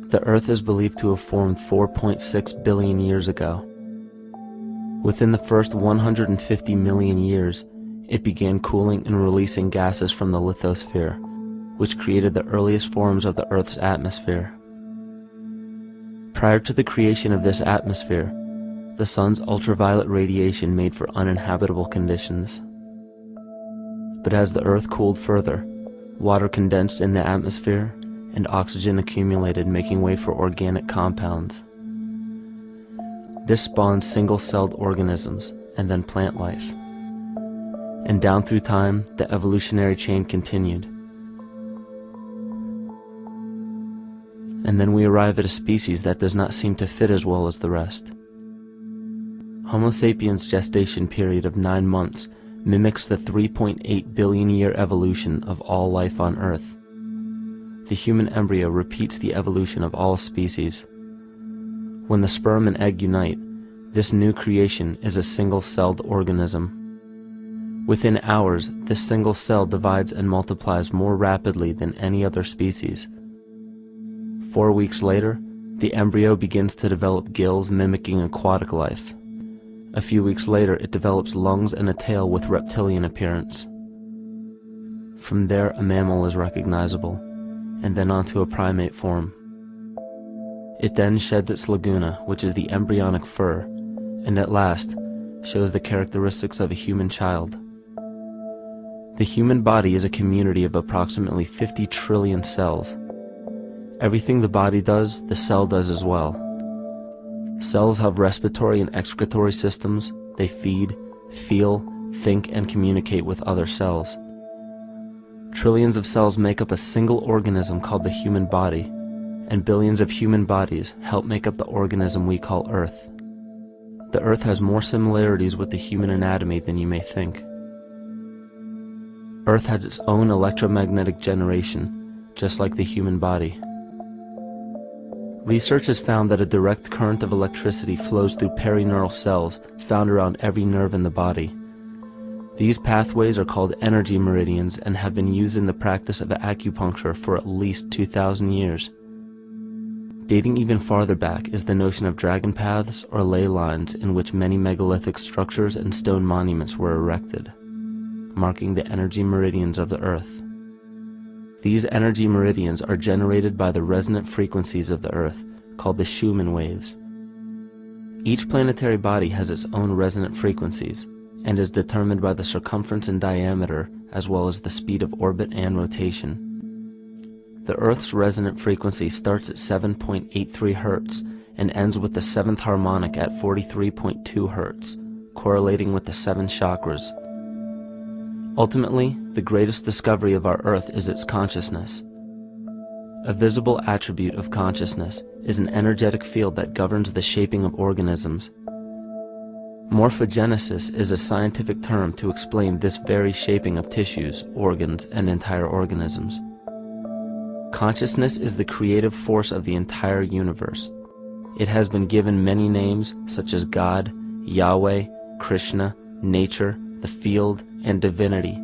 The Earth is believed to have formed 4.6 billion years ago. Within the first 150 million years, it began cooling and releasing gases from the lithosphere, which created the earliest forms of the Earth's atmosphere. Prior to the creation of this atmosphere, the sun's ultraviolet radiation made for uninhabitable conditions. But as the Earth cooled further, water condensed in the atmosphere and oxygen accumulated, making way for organic compounds. This spawned single-celled organisms and then plant life. And down through time, the evolutionary chain continued. And then we arrive at a species that does not seem to fit as well as the rest. Homo sapiens' gestation period of 9 months mimics the 3.8 billion year evolution of all life on Earth. The human embryo repeats the evolution of all species. When the sperm and egg unite, this new creation is a single-celled organism. Within hours, this single cell divides and multiplies more rapidly than any other species. 4 weeks later, the embryo begins to develop gills mimicking aquatic life. A few weeks later, it develops lungs and a tail with reptilian appearance. From there, a mammal is recognizable, and then onto a primate form. It then sheds its laguna, which is the embryonic fur, and at last shows the characteristics of a human child. The human body is a community of approximately 50 trillion cells. Everything the body does, the cell does as well. Cells have respiratory and excretory systems. They feed, feel, think, and communicate with other cells. Trillions of cells make up a single organism called the human body, and billions of human bodies help make up the organism we call Earth. The Earth has more similarities with the human anatomy than you may think. Earth has its own electromagnetic generation, just like the human body. Research has found that a direct current of electricity flows through perineural cells found around every nerve in the body. These pathways are called energy meridians and have been used in the practice of acupuncture for at least 2,000 years. Dating even farther back is the notion of dragon paths or ley lines, in which many megalithic structures and stone monuments were erected, marking the energy meridians of the Earth. These energy meridians are generated by the resonant frequencies of the Earth, called the Schumann waves. Each planetary body has its own resonant frequencies, and is determined by the circumference and diameter, as well as the speed of orbit and rotation. The Earth's resonant frequency starts at 7.83 Hz and ends with the 7th harmonic at 43.2 Hz, correlating with the 7 chakras. Ultimately, the greatest discovery of our Earth is its consciousness. A visible attribute of consciousness is an energetic field that governs the shaping of organisms. Morphogenesis is a scientific term to explain this very shaping of tissues, organs, and entire organisms. Consciousness is the creative force of the entire universe. It has been given many names such as God, Yahweh, Krishna, nature, the field, and divinity.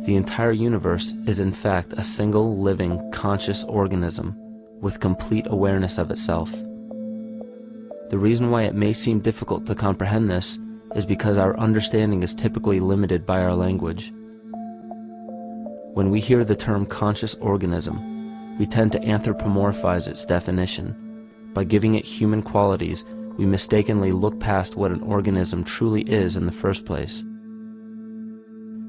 The entire universe is in fact a single living, conscious organism with complete awareness of itself. The reason why it may seem difficult to comprehend this is because our understanding is typically limited by our language. When we hear the term conscious organism, we tend to anthropomorphize its definition. By giving it human qualities, we mistakenly look past what an organism truly is in the first place.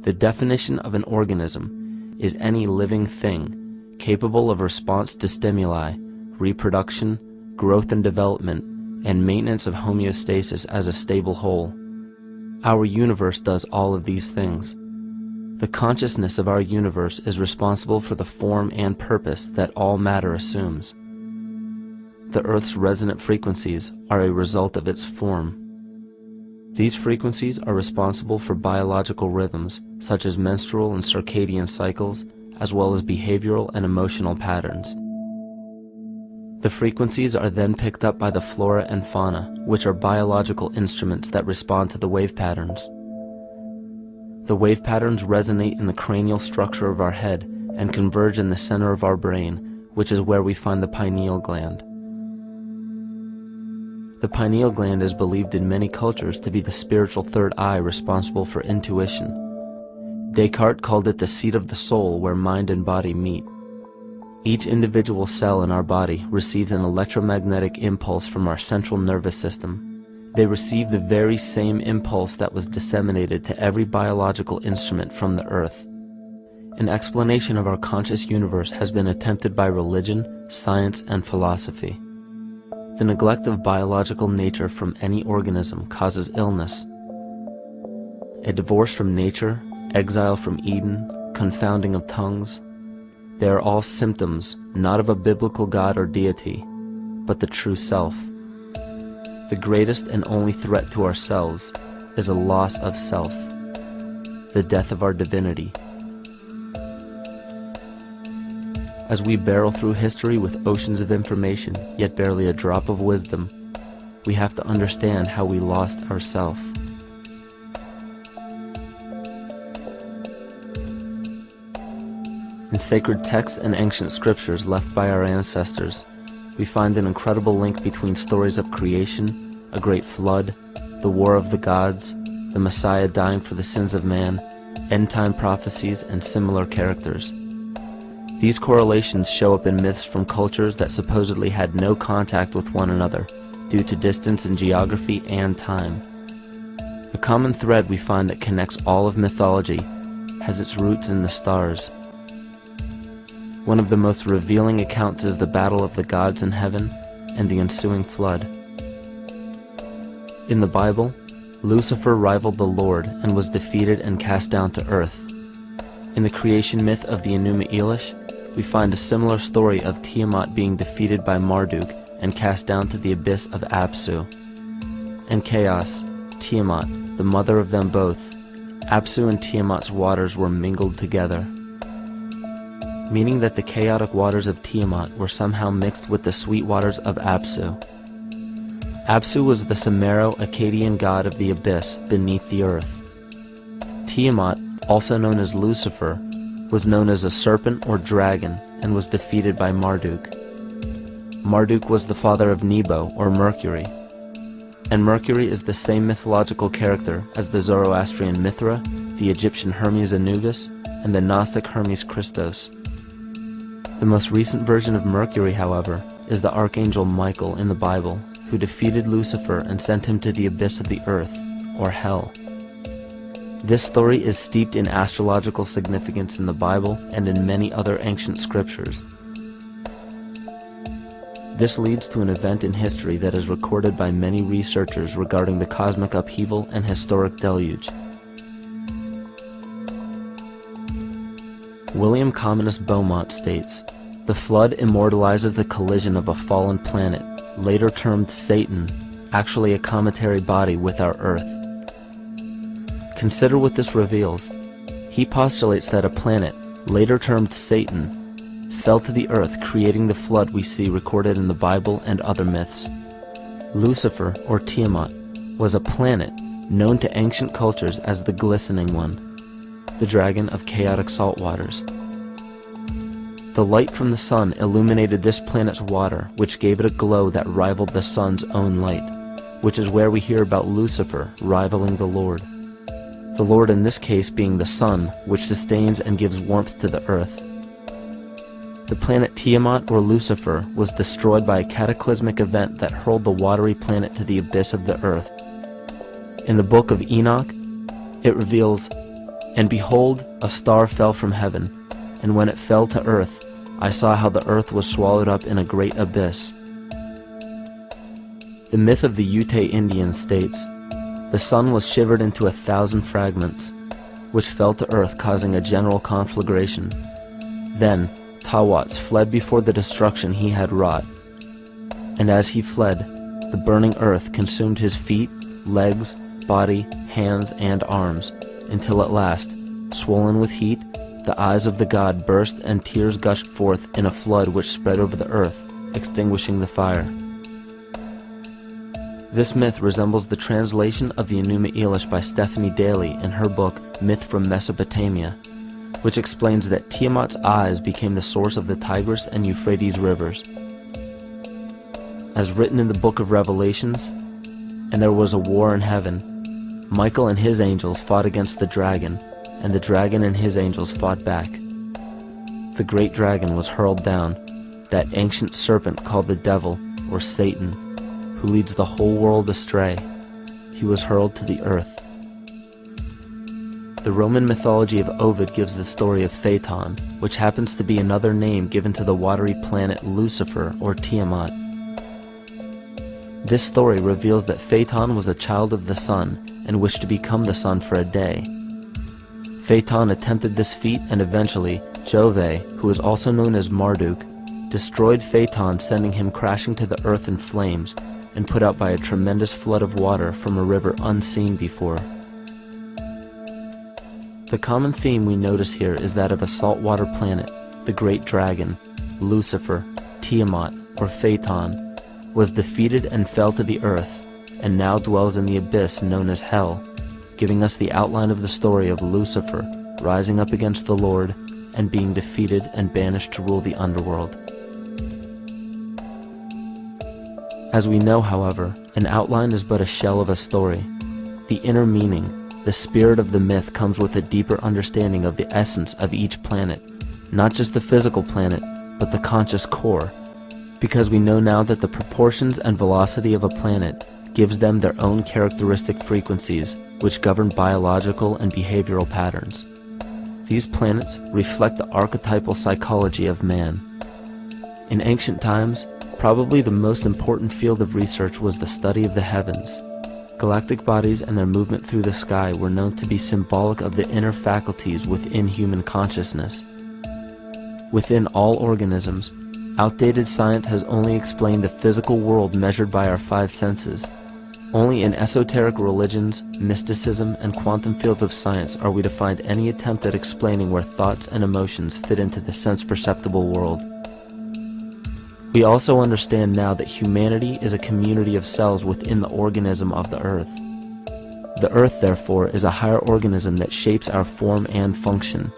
The definition of an organism is any living thing capable of response to stimuli, reproduction, growth and development, and maintenance of homeostasis as a stable whole. Our universe does all of these things. The consciousness of our universe is responsible for the form and purpose that all matter assumes. The Earth's resonant frequencies are a result of its form. These frequencies are responsible for biological rhythms, such as menstrual and circadian cycles, as well as behavioral and emotional patterns. The frequencies are then picked up by the flora and fauna, which are biological instruments that respond to the wave patterns. The wave patterns resonate in the cranial structure of our head and converge in the center of our brain, which is where we find the pineal gland. The pineal gland is believed in many cultures to be the spiritual third eye responsible for intuition. Descartes called it the seat of the soul where mind and body meet. Each individual cell in our body receives an electromagnetic impulse from our central nervous system. They receive the very same impulse that was disseminated to every biological instrument from the earth. An explanation of our conscious universe has been attempted by religion, science, and philosophy. The neglect of biological nature from any organism causes illness. A divorce from nature, exile from Eden, confounding of tongues, they are all symptoms not of a biblical God or deity, but the true self. The greatest and only threat to ourselves is a loss of self, the death of our divinity. As we barrel through history with oceans of information, yet barely a drop of wisdom, we have to understand how we lost ourself. In sacred texts and ancient scriptures left by our ancestors, we find an incredible link between stories of creation, a great flood, the war of the gods, the Messiah dying for the sins of man, end-time prophecies, and similar characters. These correlations show up in myths from cultures that supposedly had no contact with one another due to distance in geography and time. The common thread we find that connects all of mythology has its roots in the stars. One of the most revealing accounts is the battle of the gods in heaven and the ensuing flood. In the Bible, Lucifer rivaled the Lord and was defeated and cast down to earth. In the creation myth of the Enuma Elish, we find a similar story of Tiamat being defeated by Marduk and cast down to the abyss of Apsu. In chaos, Tiamat, the mother of them both, Apsu and Tiamat's waters were mingled together, meaning that the chaotic waters of Tiamat were somehow mixed with the sweet waters of Apsu. Apsu was the Sumero-Akkadian god of the abyss beneath the earth. Tiamat, also known as Lucifer, was known as a serpent or dragon and was defeated by Marduk. Marduk was the father of Nebo or Mercury, and Mercury is the same mythological character as the Zoroastrian Mithra, the Egyptian Hermes Anubis, and the Gnostic Hermes Christos. The most recent version of Mercury, however, is the Archangel Michael in the Bible, who defeated Lucifer and sent him to the abyss of the earth, or hell. This story is steeped in astrological significance in the Bible and in many other ancient scriptures. This leads to an event in history that is recorded by many researchers regarding the cosmic upheaval and historic deluge. William Commonus Beaumont states, "The flood immortalizes the collision of a fallen planet, later termed Satan, actually a cometary body with our Earth." Consider what this reveals. He postulates that a planet, later termed Satan, fell to the earth, creating the flood we see recorded in the Bible and other myths. Lucifer, or Tiamat, was a planet known to ancient cultures as the Glistening One, the dragon of chaotic salt waters. The light from the sun illuminated this planet's water, which gave it a glow that rivaled the sun's own light, which is where we hear about Lucifer rivaling the Lord. The Lord in this case being the sun, which sustains and gives warmth to the earth. The planet Tiamat, or Lucifer, was destroyed by a cataclysmic event that hurled the watery planet to the abyss of the earth. In the book of Enoch, it reveals, "And behold, a star fell from heaven, and when it fell to earth, I saw how the earth was swallowed up in a great abyss." The myth of the Ute Indians states, "The sun was shivered into 1,000 fragments, which fell to earth, causing a general conflagration. Then Tawats fled before the destruction he had wrought. And as he fled, the burning earth consumed his feet, legs, body, hands, and arms, until at last, swollen with heat, the eyes of the god burst and tears gushed forth in a flood which spread over the earth, extinguishing the fire." This myth resembles the translation of the Enuma Elish by Stephanie Daly in her book Myth from Mesopotamia, which explains that Tiamat's eyes became the source of the Tigris and Euphrates rivers. As written in the book of Revelations, "And there was a war in heaven. Michael and his angels fought against the dragon, and the dragon and his angels fought back. The great dragon was hurled down, that ancient serpent called the devil, or Satan, who leads the whole world astray. He was hurled to the earth." The Roman mythology of Ovid gives the story of Phaeton, which happens to be another name given to the watery planet Lucifer, or Tiamat. This story reveals that Phaeton was a child of the sun and wished to become the sun for a day. Phaeton attempted this feat, and eventually Jove, who is also known as Marduk, destroyed Phaeton, sending him crashing to the earth in flames and put out by a tremendous flood of water from a river unseen before. The common theme we notice here is that of a saltwater planet. The great dragon, Lucifer, Tiamat, or Phaeton, was defeated and fell to the earth, and now dwells in the abyss known as Hell, giving us the outline of the story of Lucifer rising up against the Lord and being defeated and banished to rule the underworld. As we know, however, an outline is but a shell of a story. The inner meaning, the spirit of the myth, comes with a deeper understanding of the essence of each planet, not just the physical planet, but the conscious core, because we know now that the proportions and velocity of a planet gives them their own characteristic frequencies, which govern biological and behavioral patterns. These planets reflect the archetypal psychology of man. In ancient times, probably the most important field of research was the study of the heavens. Galactic bodies and their movement through the sky were known to be symbolic of the inner faculties within human consciousness. Within all organisms, outdated science has only explained the physical world measured by our five senses. Only in esoteric religions, mysticism, and quantum fields of science are we to find any attempt at explaining where thoughts and emotions fit into the sense-perceptible world. We also understand now that humanity is a community of cells within the organism of the Earth. The Earth, therefore, is a higher organism that shapes our form and function.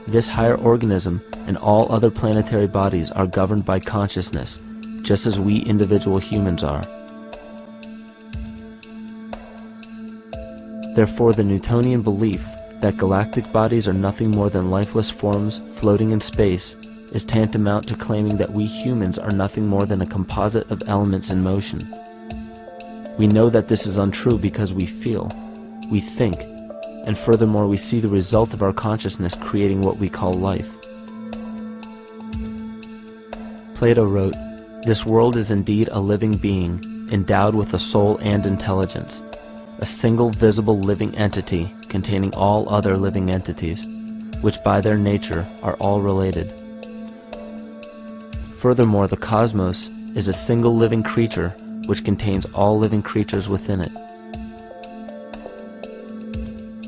This higher organism and all other planetary bodies are governed by consciousness, just as we individual humans are. Therefore, the Newtonian belief that galactic bodies are nothing more than lifeless forms floating in space is tantamount to claiming that we humans are nothing more than a composite of elements in motion. We know that this is untrue because we feel, we think, and furthermore we see the result of our consciousness creating what we call life. Plato wrote, "This world is indeed a living being, endowed with a soul and intelligence, a single visible living entity containing all other living entities, which by their nature are all related." Furthermore, the cosmos is a single living creature which contains all living creatures within it.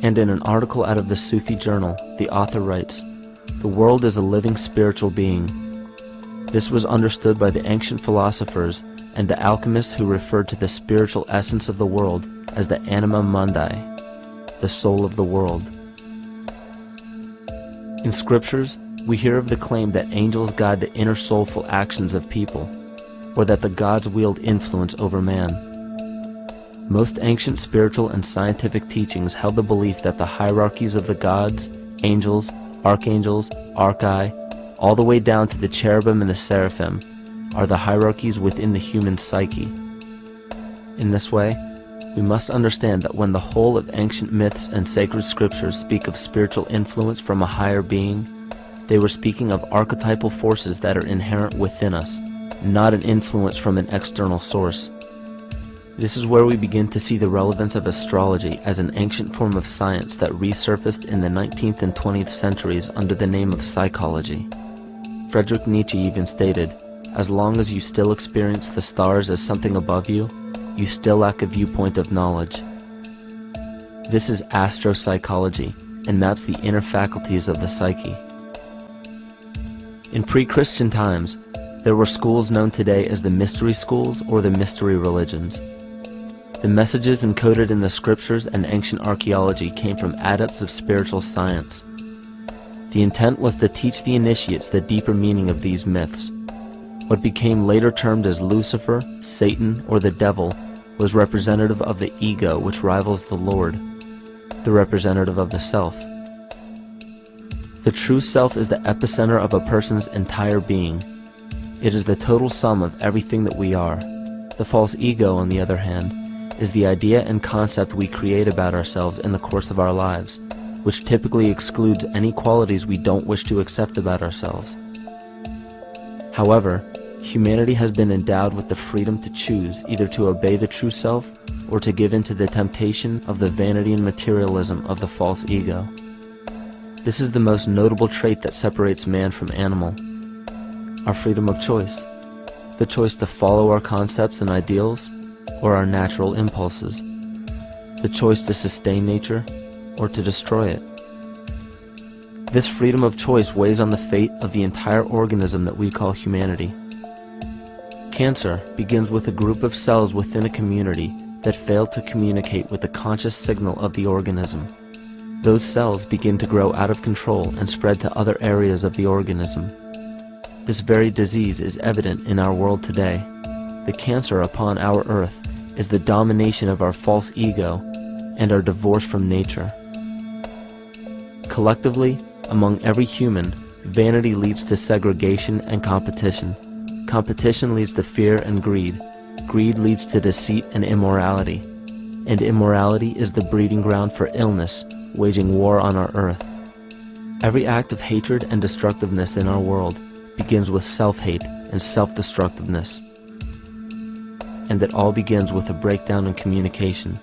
And in an article out of the Sufi journal, the author writes, "The world is a living spiritual being." This was understood by the ancient philosophers and the alchemists, who referred to the spiritual essence of the world as the anima mundi, the soul of the world. In scriptures, we hear of the claim that angels guide the inner soulful actions of people, or that the gods wield influence over man. Most ancient spiritual and scientific teachings held the belief that the hierarchies of the gods, angels, archangels, archai, all the way down to the cherubim and the seraphim, are the hierarchies within the human psyche. In this way, we must understand that when the whole of ancient myths and sacred scriptures speak of spiritual influence from a higher being, they were speaking of archetypal forces that are inherent within us, not an influence from an external source. This is where we begin to see the relevance of astrology as an ancient form of science that resurfaced in the 19th and 20th centuries under the name of psychology. Friedrich Nietzsche even stated, "As long as you still experience the stars as something above you, you still lack a viewpoint of knowledge." This is astropsychology and maps the inner faculties of the psyche. In pre-Christian times, there were schools known today as the mystery schools or the mystery religions. The messages encoded in the scriptures and ancient archaeology came from adepts of spiritual science. The intent was to teach the initiates the deeper meaning of these myths. What became later termed as Lucifer, Satan, or the devil was representative of the ego, which rivals the Lord, the representative of the self. The true self is the epicenter of a person's entire being. It is the total sum of everything that we are. The false ego, on the other hand, is the idea and concept we create about ourselves in the course of our lives, which typically excludes any qualities we don't wish to accept about ourselves. However, humanity has been endowed with the freedom to choose either to obey the true self or to give in to the temptation of the vanity and materialism of the false ego. This is the most notable trait that separates man from animal: our freedom of choice, the choice to follow our concepts and ideals or our natural impulses, the choice to sustain nature or to destroy it. This freedom of choice weighs on the fate of the entire organism that we call humanity. Cancer begins with a group of cells within a community that fail to communicate with the conscious signal of the organism. Those cells begin to grow out of control and spread to other areas of the organism. This very disease is evident in our world today. The cancer upon our earth is the domination of our false ego and our divorce from nature. Collectively, among every human, vanity leads to segregation and competition. Competition leads to fear and greed. Greed leads to deceit and immorality. And immorality is the breeding ground for illness, waging war on our earth. Every act of hatred and destructiveness in our world begins with self-hate and self-destructiveness. And it all begins with a breakdown in communication.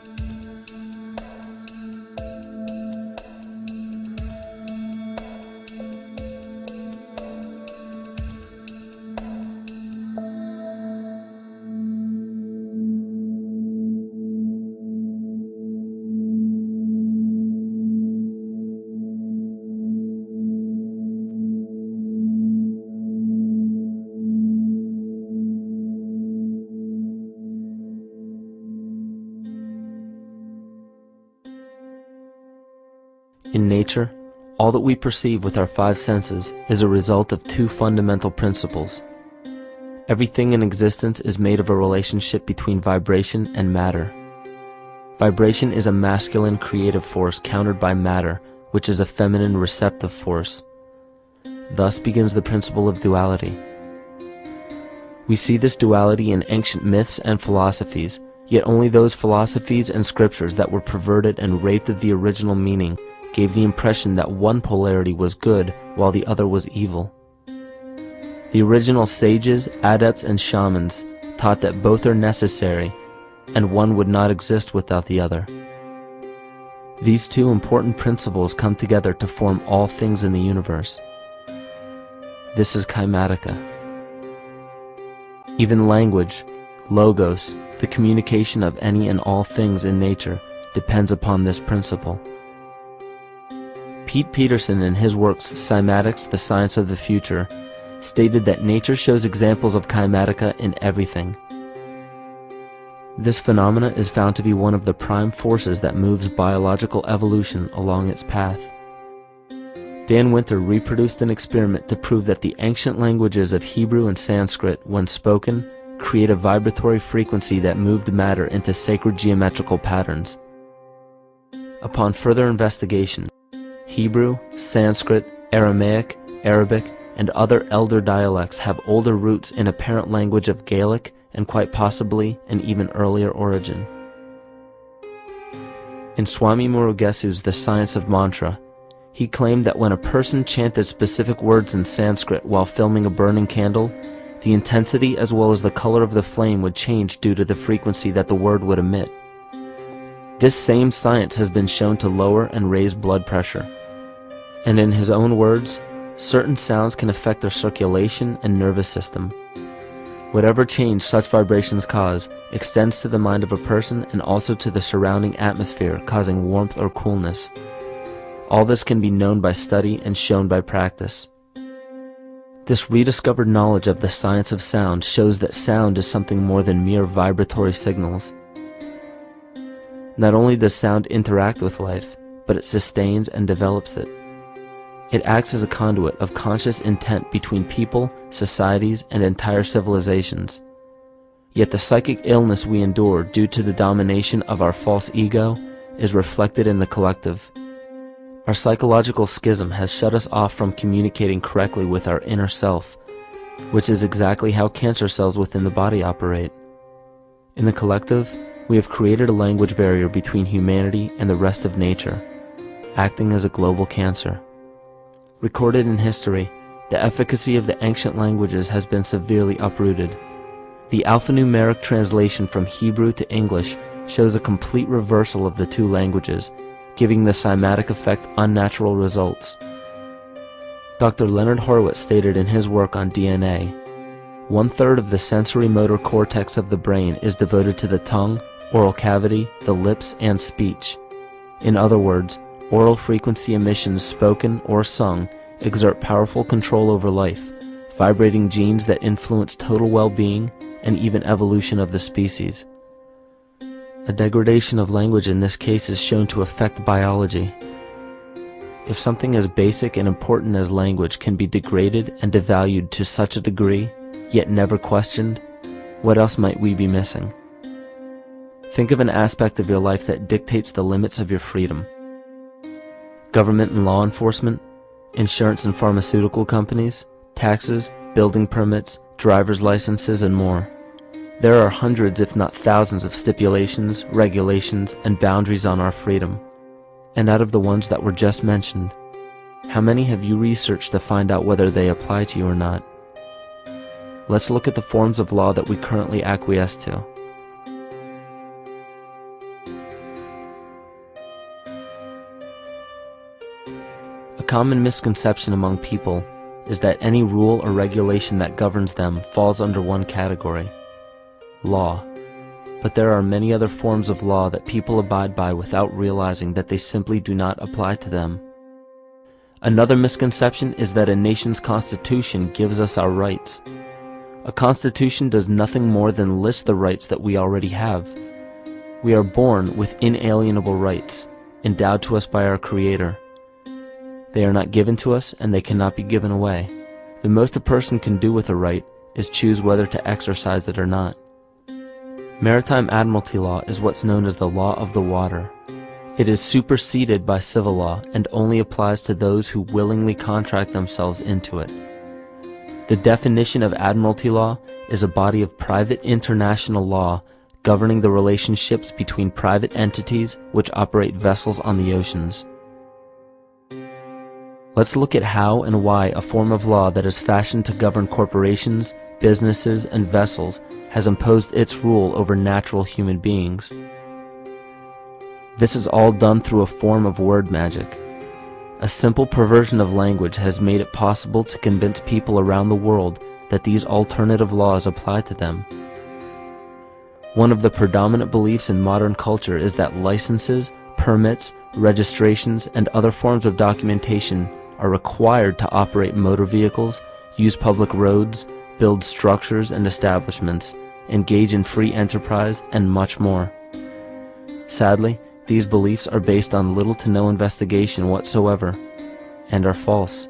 In nature, all that we perceive with our five senses is a result of two fundamental principles. Everything in existence is made of a relationship between vibration and matter. Vibration is a masculine creative force countered by matter, which is a feminine receptive force. Thus begins the principle of duality. We see this duality in ancient myths and philosophies, yet only those philosophies and scriptures that were perverted and raped of the original meaning gave the impression that one polarity was good while the other was evil. The original sages, adepts, and shamans taught that both are necessary, and one would not exist without the other. These two important principles come together to form all things in the universe. This is Kymatica. Even language, logos, the communication of any and all things in nature, depends upon this principle. Pete Peterson, in his works Cymatics, the Science of the Future, stated that nature shows examples of Kymatica in everything. This phenomena is found to be one of the prime forces that moves biological evolution along its path. Dan Winter reproduced an experiment to prove that the ancient languages of Hebrew and Sanskrit, when spoken, create a vibratory frequency that moved matter into sacred geometrical patterns. Upon further investigation, Hebrew, Sanskrit, Aramaic, Arabic, and other elder dialects have older roots in apparent language of Gaelic and quite possibly an even earlier origin. In Swami Murugesu's The Science of Mantra, he claimed that when a person chanted specific words in Sanskrit while filming a burning candle, the intensity as well as the color of the flame would change due to the frequency that the word would emit. This same science has been shown to lower and raise blood pressure. And in his own words, certain sounds can affect their circulation and nervous system. Whatever change such vibrations cause extends to the mind of a person and also to the surrounding atmosphere, causing warmth or coolness. All this can be known by study and shown by practice. This rediscovered knowledge of the science of sound shows that sound is something more than mere vibratory signals. Not only does sound interact with life, but it sustains and develops it. It acts as a conduit of conscious intent between people, societies, and entire civilizations. Yet the psychic illness we endure due to the domination of our false ego is reflected in the collective. Our psychological schism has shut us off from communicating correctly with our inner self, which is exactly how cancer cells within the body operate. In the collective, we have created a language barrier between humanity and the rest of nature, acting as a global cancer. Recorded in history, the efficacy of the ancient languages has been severely uprooted. The alphanumeric translation from Hebrew to English shows a complete reversal of the two languages, giving the cymatic effect unnatural results. Dr. Leonard Horowitz stated in his work on DNA, 1/3 of the sensory motor cortex of the brain is devoted to the tongue, oral cavity, the lips, and speech. In other words, oral frequency emissions spoken or sung exert powerful control over life, vibrating genes that influence total well-being and even evolution of the species. A degradation of language in this case is shown to affect biology. If something as basic and important as language can be degraded and devalued to such a degree, yet never questioned, what else might we be missing? Think of an aspect of your life that dictates the limits of your freedom. Government and law enforcement, insurance and pharmaceutical companies, taxes, building permits, driver's licenses, and more. There are hundreds if not thousands of stipulations, regulations, and boundaries on our freedom. And out of the ones that were just mentioned, how many have you researched to find out whether they apply to you or not? Let's look at the forms of law that we currently acquiesce to. A common misconception among people is that any rule or regulation that governs them falls under one category: law. But there are many other forms of law that people abide by without realizing that they simply do not apply to them. Another misconception is that a nation's constitution gives us our rights. A constitution does nothing more than list the rights that we already have. We are born with inalienable rights, endowed to us by our Creator. They are not given to us, and they cannot be given away. The most a person can do with a right is choose whether to exercise it or not. Maritime admiralty law is what's known as the law of the water. It is superseded by civil law and only applies to those who willingly contract themselves into it. The definition of admiralty law is a body of private international law governing the relationships between private entities which operate vessels on the oceans. Let's look at how and why a form of law that is fashioned to govern corporations, businesses, and vessels has imposed its rule over natural human beings. This is all done through a form of word magic. A simple perversion of language has made it possible to convince people around the world that these alternative laws apply to them. One of the predominant beliefs in modern culture is that licenses, permits, registrations, and other forms of documentation are required to operate motor vehicles, use public roads, build structures and establishments, engage in free enterprise, and much more. Sadly, these beliefs are based on little to no investigation whatsoever, and are false.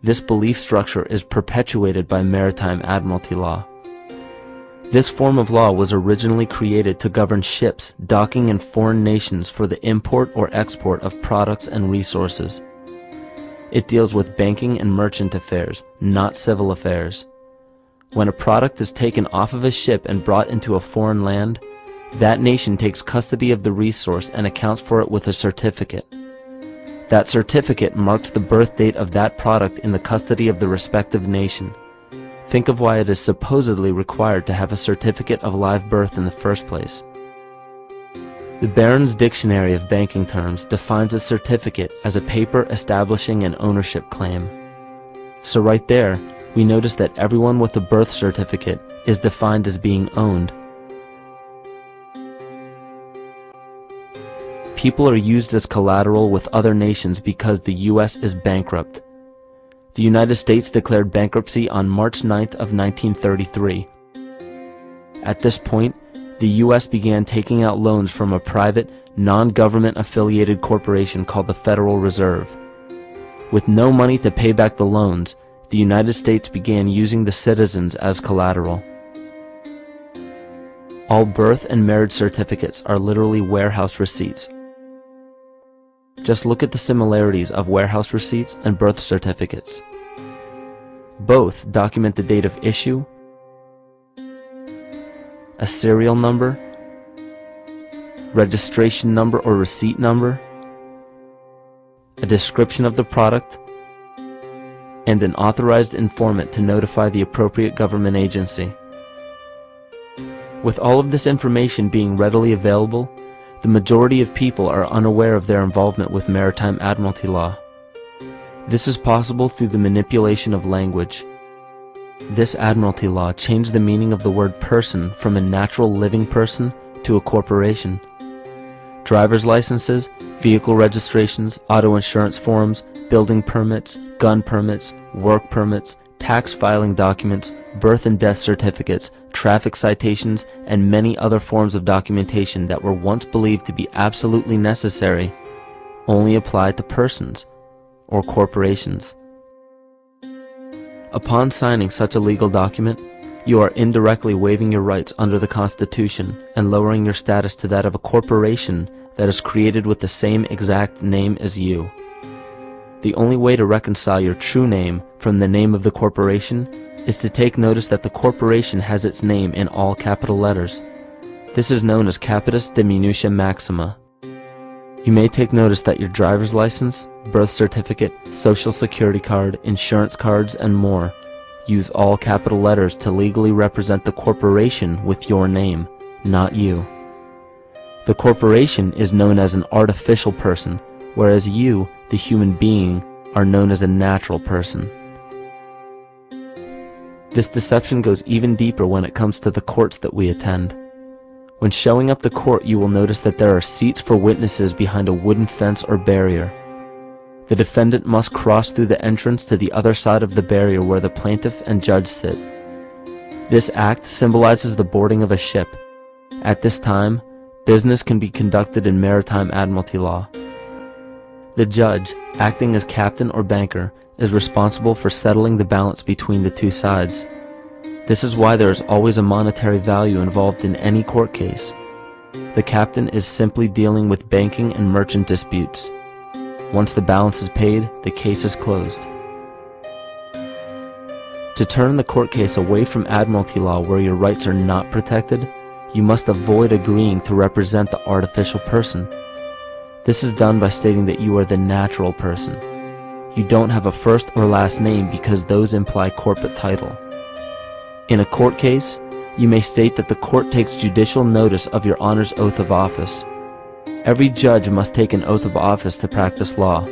This belief structure is perpetuated by maritime admiralty law. This form of law was originally created to govern ships docking in foreign nations for the import or export of products and resources. It deals with banking and merchant affairs, not civil affairs. When a product is taken off of a ship and brought into a foreign land, that nation takes custody of the resource and accounts for it with a certificate. That certificate marks the birth date of that product in the custody of the respective nation. Think of why it is supposedly required to have a certificate of live birth in the first place. The Barron's Dictionary of Banking Terms defines a certificate as a paper establishing an ownership claim. So right there, we notice that everyone with a birth certificate is defined as being owned. People are used as collateral with other nations because the U.S. is bankrupt. The United States declared bankruptcy on March 9th of 1933. At this point, the U.S. began taking out loans from a private, non-government affiliated corporation called the Federal Reserve. With no money to pay back the loans, the United States began using the citizens as collateral. All birth and marriage certificates are literally warehouse receipts. Just look at the similarities of warehouse receipts and birth certificates. Both document the date of issue, a serial number, registration number or receipt number, a description of the product, and an authorized informant to notify the appropriate government agency. With all of this information being readily available, the majority of people are unaware of their involvement with maritime admiralty law. This is possible through the manipulation of language. This admiralty law changed the meaning of the word person from a natural living person to a corporation. Driver's licenses, vehicle registrations, auto insurance forms, building permits, gun permits, work permits, tax filing documents, birth and death certificates, traffic citations, and many other forms of documentation that were once believed to be absolutely necessary only applied to persons or corporations. Upon signing such a legal document, you are indirectly waiving your rights under the Constitution and lowering your status to that of a corporation that is created with the same exact name as you. The only way to reconcile your true name from the name of the corporation is to take notice that the corporation has its name in all capital letters. This is known as capitis diminutia maxima. You may take notice that your driver's license, birth certificate, social security card, insurance cards, and more use all capital letters to legally represent the corporation with your name, not you. The corporation is known as an artificial person, whereas you, the human being, are known as a natural person. This deception goes even deeper when it comes to the courts that we attend. When showing up to court, you will notice that there are seats for witnesses behind a wooden fence or barrier. The defendant must cross through the entrance to the other side of the barrier where the plaintiff and judge sit. This act symbolizes the boarding of a ship. At this time, business can be conducted in maritime admiralty law. The judge, acting as captain or banker, is responsible for settling the balance between the two sides. This is why there is always a monetary value involved in any court case. The captain is simply dealing with banking and merchant disputes. Once the balance is paid, the case is closed. To turn the court case away from admiralty law where your rights are not protected, you must avoid agreeing to represent the artificial person. This is done by stating that you are the natural person. You don't have a first or last name because those imply corporate title. In a court case, you may state that the court takes judicial notice of your honor's oath of office. Every judge must take an oath of office to practice law,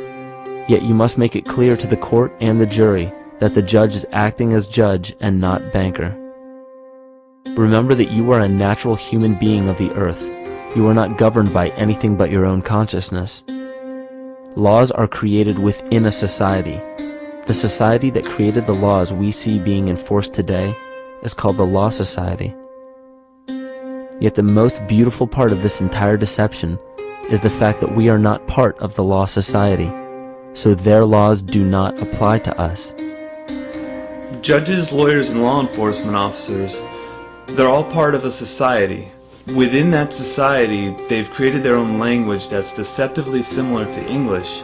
yet you must make it clear to the court and the jury that the judge is acting as judge and not banker. Remember that you are a natural human being of the earth. You are not governed by anything but your own consciousness. Laws are created within a society. The society that created the laws we see being enforced today is called the Law Society. Yet the most beautiful part of this entire deception is the fact that we are not part of the Law Society, so their laws do not apply to us. Judges, lawyers, and law enforcement officers, they're all part of a society. Within that society, they've created their own language that's deceptively similar to English.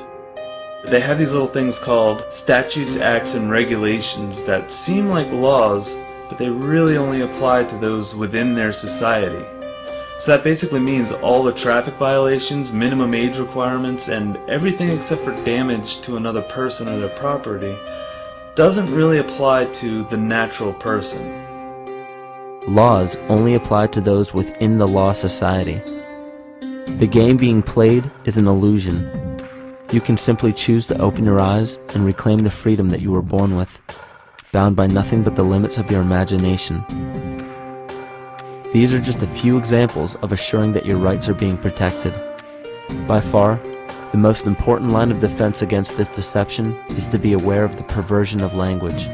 They have these little things called statutes, acts, and regulations that seem like laws, but they really only apply to those within their society. So that basically means all the traffic violations, minimum age requirements, and everything except for damage to another person or their property doesn't really apply to the natural person. Laws only apply to those within the Law Society. The game being played is an illusion. You can simply choose to open your eyes and reclaim the freedom that you were born with, bound by nothing but the limits of your imagination. These are just a few examples of assuring that your rights are being protected. By far, the most important line of defense against this deception is to be aware of the perversion of language,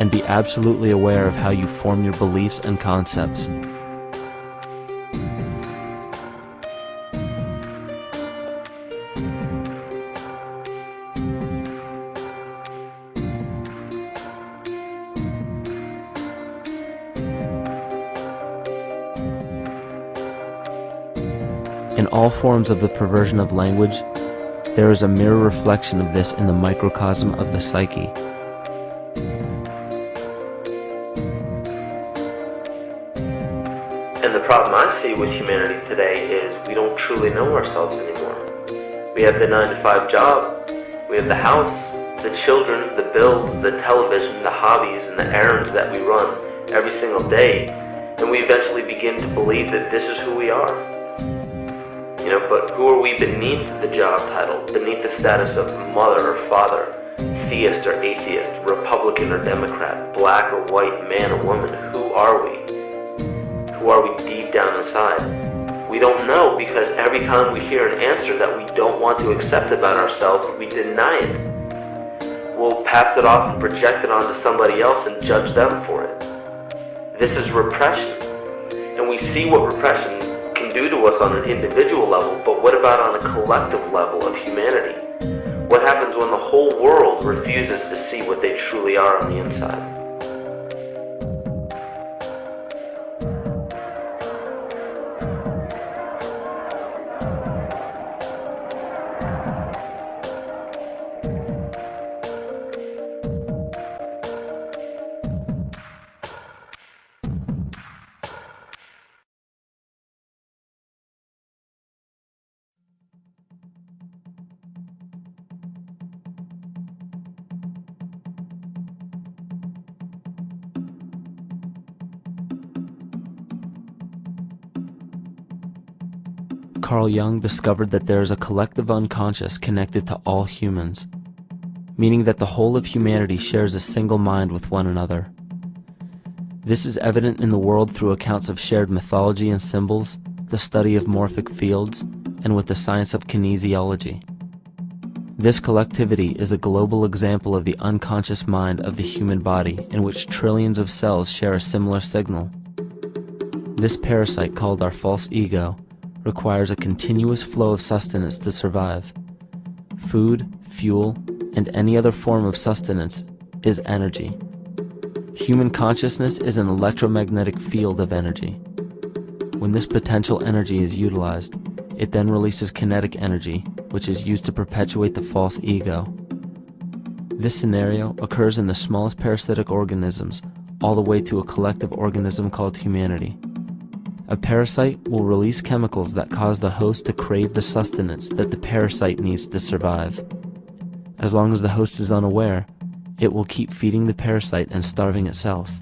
and be absolutely aware of how you form your beliefs and concepts. In all forms of the perversion of language, there is a mirror reflection of this in the microcosm of the psyche. And the problem I see with humanity today is we don't truly know ourselves anymore. We have the 9-to-5 job, we have the house, the children, the bills, the television, the hobbies, and the errands that we run every single day, and we eventually begin to believe that this is who we are. But who are we beneath the job title, beneath the status of mother or father, theist or atheist, Republican or Democrat, black or white, man or woman? Who are we? Who are we deep down inside? We don't know, because every time we hear an answer that we don't want to accept about ourselves, we deny it. We'll pass it off and project it onto somebody else and judge them for it. This is repression. And we see what repression can do to us on an individual level, but what about on a collective level of humanity? What happens when the whole world refuses to see what they truly are on the inside? Carl Jung discovered that there is a collective unconscious connected to all humans, meaning that the whole of humanity shares a single mind with one another. This is evident in the world through accounts of shared mythology and symbols, the study of morphic fields, and with the science of kinesiology. This collectivity is a global example of the unconscious mind of the human body, in which trillions of cells share a similar signal. This parasite, called our false ego, requires a continuous flow of sustenance to survive. Food, fuel, and any other form of sustenance is energy. Human consciousness is an electromagnetic field of energy. When this potential energy is utilized, it then releases kinetic energy, which is used to perpetuate the false ego. This scenario occurs in the smallest parasitic organisms, all the way to a collective organism called humanity. A parasite will release chemicals that cause the host to crave the sustenance that the parasite needs to survive. As long as the host is unaware, it will keep feeding the parasite and starving itself.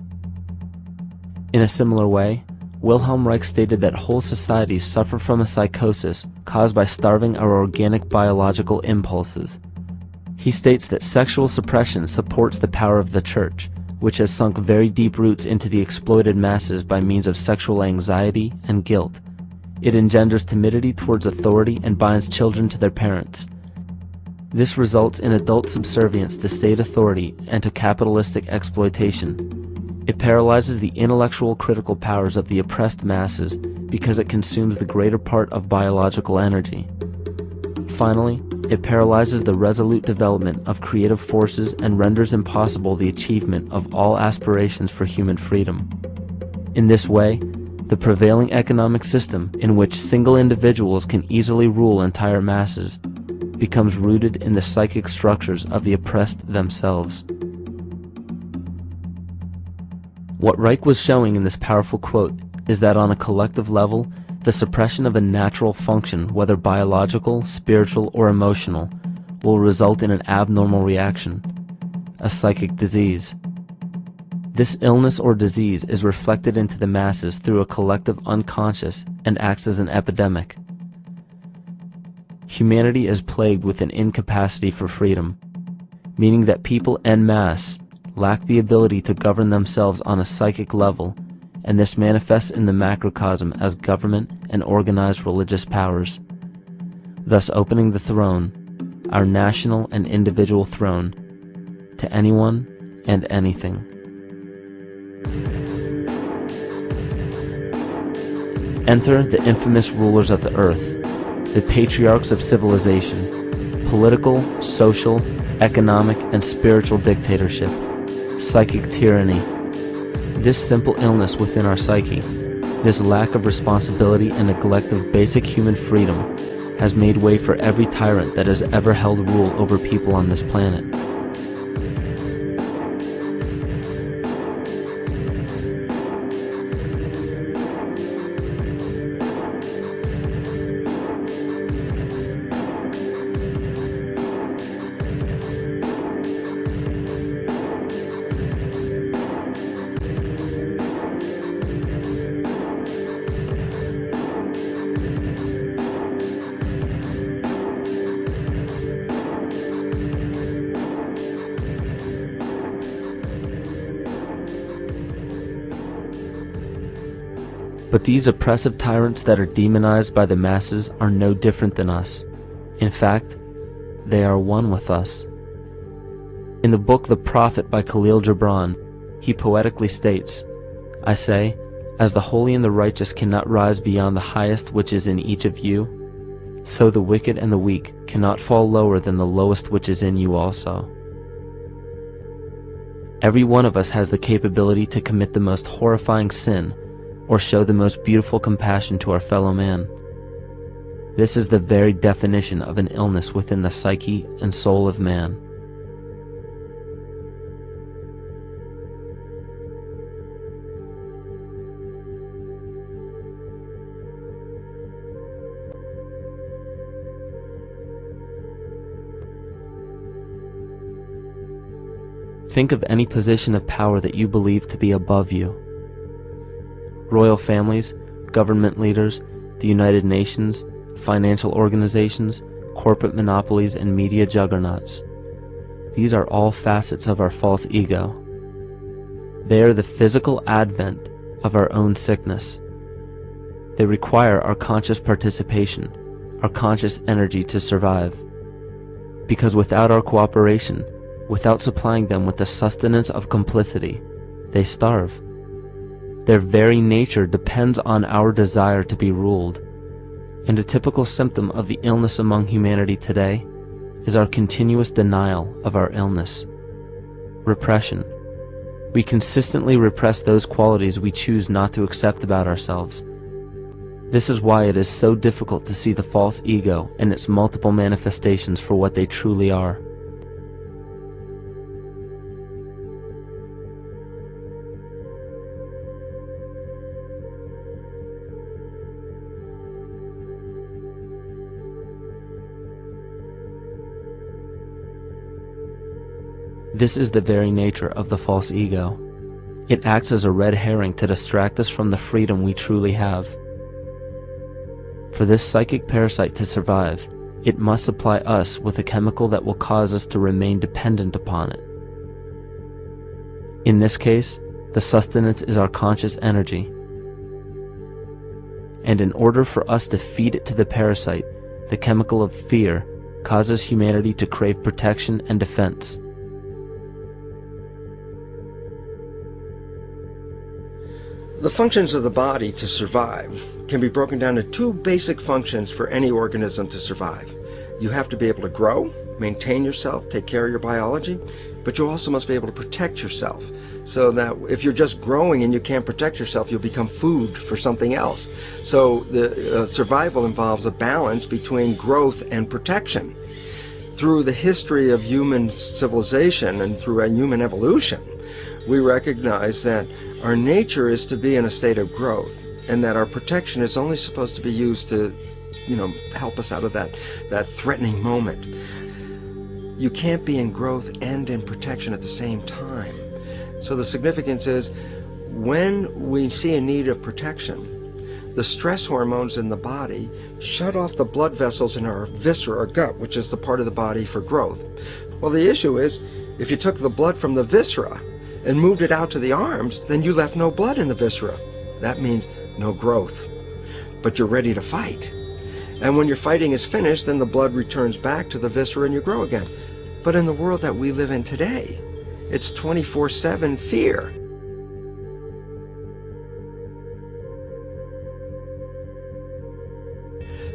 In a similar way, Wilhelm Reich stated that whole societies suffer from a psychosis caused by starving our organic biological impulses. He states that sexual suppression supports the power of the church, which has sunk very deep roots into the exploited masses by means of sexual anxiety and guilt. It engenders timidity towards authority and binds children to their parents. This results in adult subservience to state authority and to capitalistic exploitation. It paralyzes the intellectual critical powers of the oppressed masses because it consumes the greater part of biological energy. Finally, it paralyzes the resolute development of creative forces and renders impossible the achievement of all aspirations for human freedom. In this way, the prevailing economic system, in which single individuals can easily rule entire masses, becomes rooted in the psychic structures of the oppressed themselves. What Reich was showing in this powerful quote is that on a collective level, the suppression of a natural function, whether biological, spiritual, or emotional, will result in an abnormal reaction, a psychic disease. This illness or disease is reflected into the masses through a collective unconscious and acts as an epidemic. Humanity is plagued with an incapacity for freedom, meaning that people en masse lack the ability to govern themselves on a psychic level, and this manifests in the macrocosm as government and organized religious powers, thus opening the throne, our national and individual throne, to anyone and anything. Enter the infamous rulers of the earth, the patriarchs of civilization, political, social, economic, and spiritual dictatorship, psychic tyranny. This simple illness within our psyche, This lack of responsibility and neglect of basic human freedom has made way for every tyrant that has ever held rule over people on this planet. But these oppressive tyrants that are demonized by the masses are no different than us. In fact, they are one with us. In the book The Prophet by Khalil Gibran, he poetically states, "I say, as the holy and the righteous cannot rise beyond the highest which is in each of you, so the wicked and the weak cannot fall lower than the lowest which is in you also." Every one of us has the capability to commit the most horrifying sin or show the most beautiful compassion to our fellow man. This is the very definition of an illness within the psyche and soul of man. Think of any position of power that you believe to be above you. Royal families, government leaders, the United Nations, financial organizations, corporate monopolies, and media juggernauts. These are all facets of our false ego. They are the physical advent of our own sickness. They require our conscious participation, our conscious energy to survive. Because without our cooperation, without supplying them with the sustenance of complicity, they starve. Their very nature depends on our desire to be ruled, and a typical symptom of the illness among humanity today is our continuous denial of our illness. Repression. We consistently repress those qualities we choose not to accept about ourselves. This is why it is so difficult to see the false ego and its multiple manifestations for what they truly are. This is the very nature of the false ego. It acts as a red herring to distract us from the freedom we truly have. For this psychic parasite to survive, it must supply us with a chemical that will cause us to remain dependent upon it. In this case, the sustenance is our conscious energy. And in order for us to feed it to the parasite, the chemical of fear causes humanity to crave protection and defense. The functions of the body to survive can be broken down to two basic functions for any organism to survive. You have to be able to grow, maintain yourself, take care of your biology, but you also must be able to protect yourself, so that if you're just growing and you can't protect yourself, you'll become food for something else. So the survival involves a balance between growth and protection. Through the history of human civilization and through human evolution, we recognize that our nature is to be in a state of growth, and that our protection is only supposed to be used to, help us out of that threatening moment. You can't be in growth and in protection at the same time. So the significance is, when we see a need of protection, the stress hormones in the body shut off the blood vessels in our viscera or gut, which is the part of the body for growth. Well, the issue is, if you took the blood from the viscera and moved it out to the arms, then you left no blood in the viscera. That means no growth. But you're ready to fight. And when your fighting is finished, then the blood returns back to the viscera and you grow again. But in the world that we live in today, it's 24/7 fear.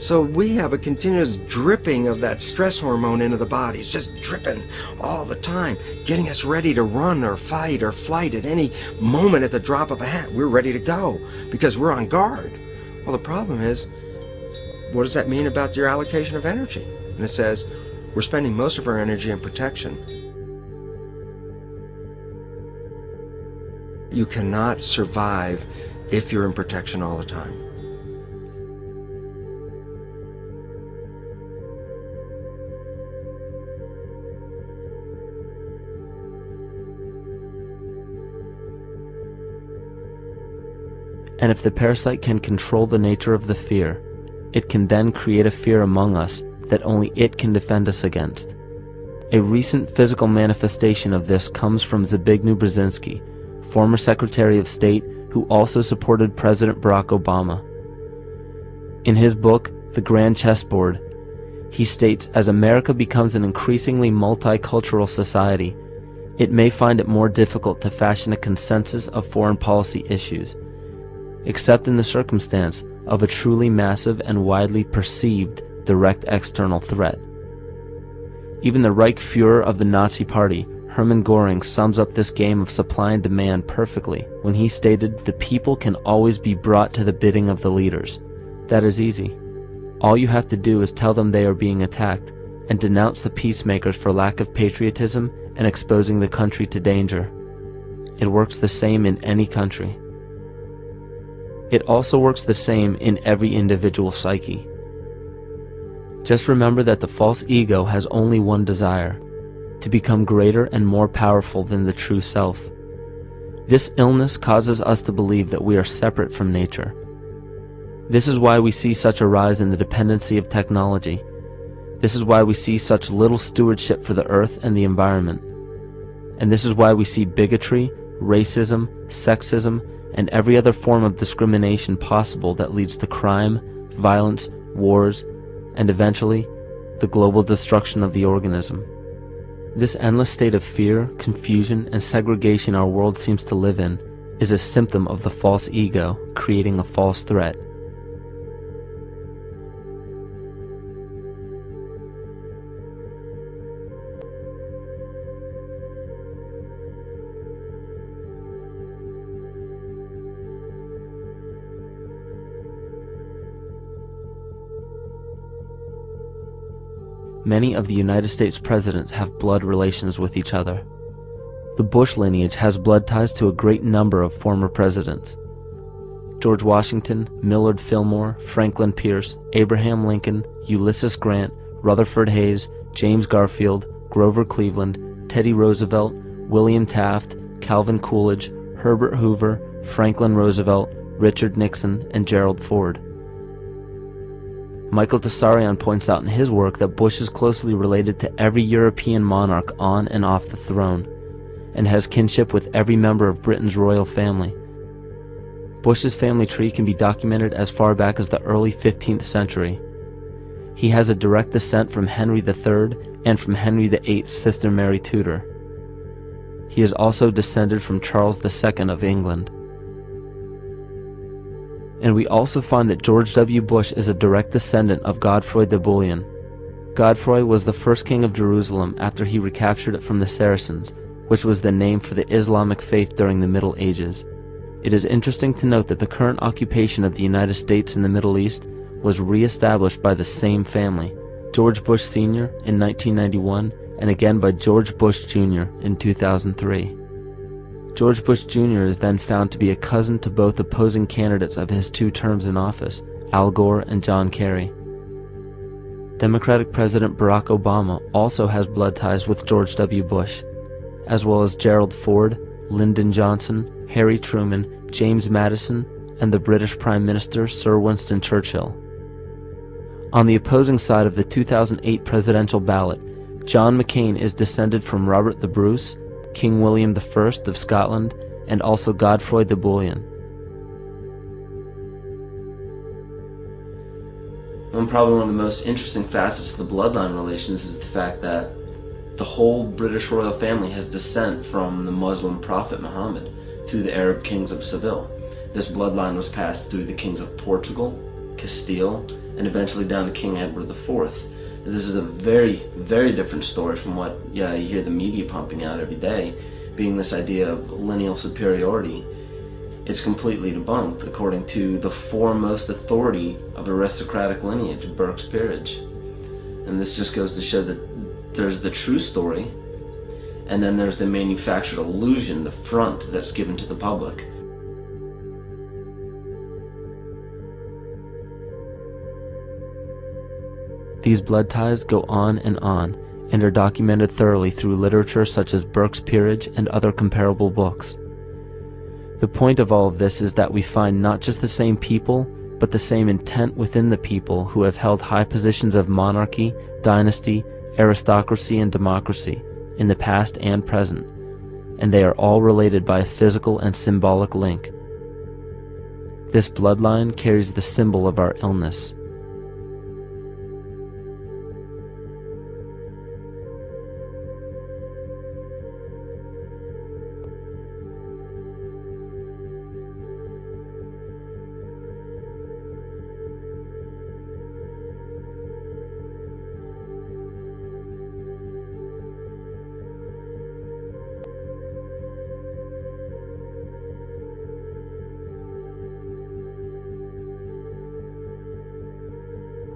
So we have a continuous dripping of that stress hormone into the body. It's just dripping all the time, getting us ready to run or fight or flight at any moment at the drop of a hat. We're ready to go because we're on guard. Well, the problem is, what does that mean about your allocation of energy? And it says, we're spending most of our energy in protection. You cannot survive if you're in protection all the time. And if the parasite can control the nature of the fear, it can then create a fear among us that only it can defend us against. A recent physical manifestation of this comes from Zbigniew Brzezinski, former Secretary of State who also supported President Barack Obama. In his book, The Grand Chessboard, he states, as America becomes an increasingly multicultural society, it may find it more difficult to fashion a consensus of foreign policy issues, except in the circumstance of a truly massive and widely perceived direct external threat. Even the Reichsfuhrer of the Nazi Party, Hermann Göring, sums up this game of supply and demand perfectly when he stated, "The people can always be brought to the bidding of the leaders." That is easy. All you have to do is tell them they are being attacked and denounce the peacemakers for lack of patriotism and exposing the country to danger. It works the same in any country. It also works the same in every individual psyche. Just remember that the false ego has only one desire: to become greater and more powerful than the true self. This illness causes us to believe that we are separate from nature. This is why we see such a rise in the dependency of technology. This is why we see such little stewardship for the earth and the environment. And this is why we see bigotry, racism, sexism, and every other form of discrimination possible that leads to crime, violence, wars, and eventually, the global destruction of the organism. This endless state of fear, confusion, and segregation our world seems to live in is a symptom of the false ego creating a false threat. Many of the United States presidents have blood relations with each other. The Bush lineage has blood ties to a great number of former presidents. George Washington, Millard Fillmore, Franklin Pierce, Abraham Lincoln, Ulysses Grant, Rutherford Hayes, James Garfield, Grover Cleveland, Teddy Roosevelt, William Taft, Calvin Coolidge, Herbert Hoover, Franklin Roosevelt, Richard Nixon, and Gerald Ford. Michael Tsarion points out in his work that Bush is closely related to every European monarch on and off the throne, and has kinship with every member of Britain's royal family. Bush's family tree can be documented as far back as the early 15th century. He has a direct descent from Henry III and from Henry VIII's sister Mary Tudor. He is also descended from Charles II of England. And we also find that George W. Bush is a direct descendant of Godfrey de Bouillon. Godfrey was the first king of Jerusalem after he recaptured it from the Saracens, which was the name for the Islamic faith during the Middle Ages. It is interesting to note that the current occupation of the United States in the Middle East was re-established by the same family, George Bush Sr. in 1991, and again by George Bush Jr. in 2003. George Bush Jr. is then found to be a cousin to both opposing candidates of his 2 terms in office, Al Gore and John Kerry. Democratic President Barack Obama also has blood ties with George W. Bush, as well as Gerald Ford, Lyndon Johnson, Harry Truman, James Madison, and the British Prime Minister Sir Winston Churchill. On the opposing side of the 2008 presidential ballot, John McCain is descended from Robert the Bruce, King William I of Scotland, and also Godfrey de Bouillon. Probably one of the most interesting facets of the bloodline relations is the fact that the whole British royal family has descent from the Muslim prophet Muhammad through the Arab kings of Seville. This bloodline was passed through the kings of Portugal, Castile, and eventually down to King Edward IV. This is a very, very different story from what you hear the media pumping out every day, being this idea of lineal superiority. It's completely debunked according to the foremost authority of aristocratic lineage, Burke's peerage. And this just goes to show that there's the true story, and then there's the manufactured illusion, the front that's given to the public. These blood ties go on and are documented thoroughly through literature such as Burke's Peerage and other comparable books. The point of all of this is that we find not just the same people, but the same intent within the people who have held high positions of monarchy, dynasty, aristocracy, and democracy in the past and present, and they are all related by a physical and symbolic link. This bloodline carries the symbol of our illness.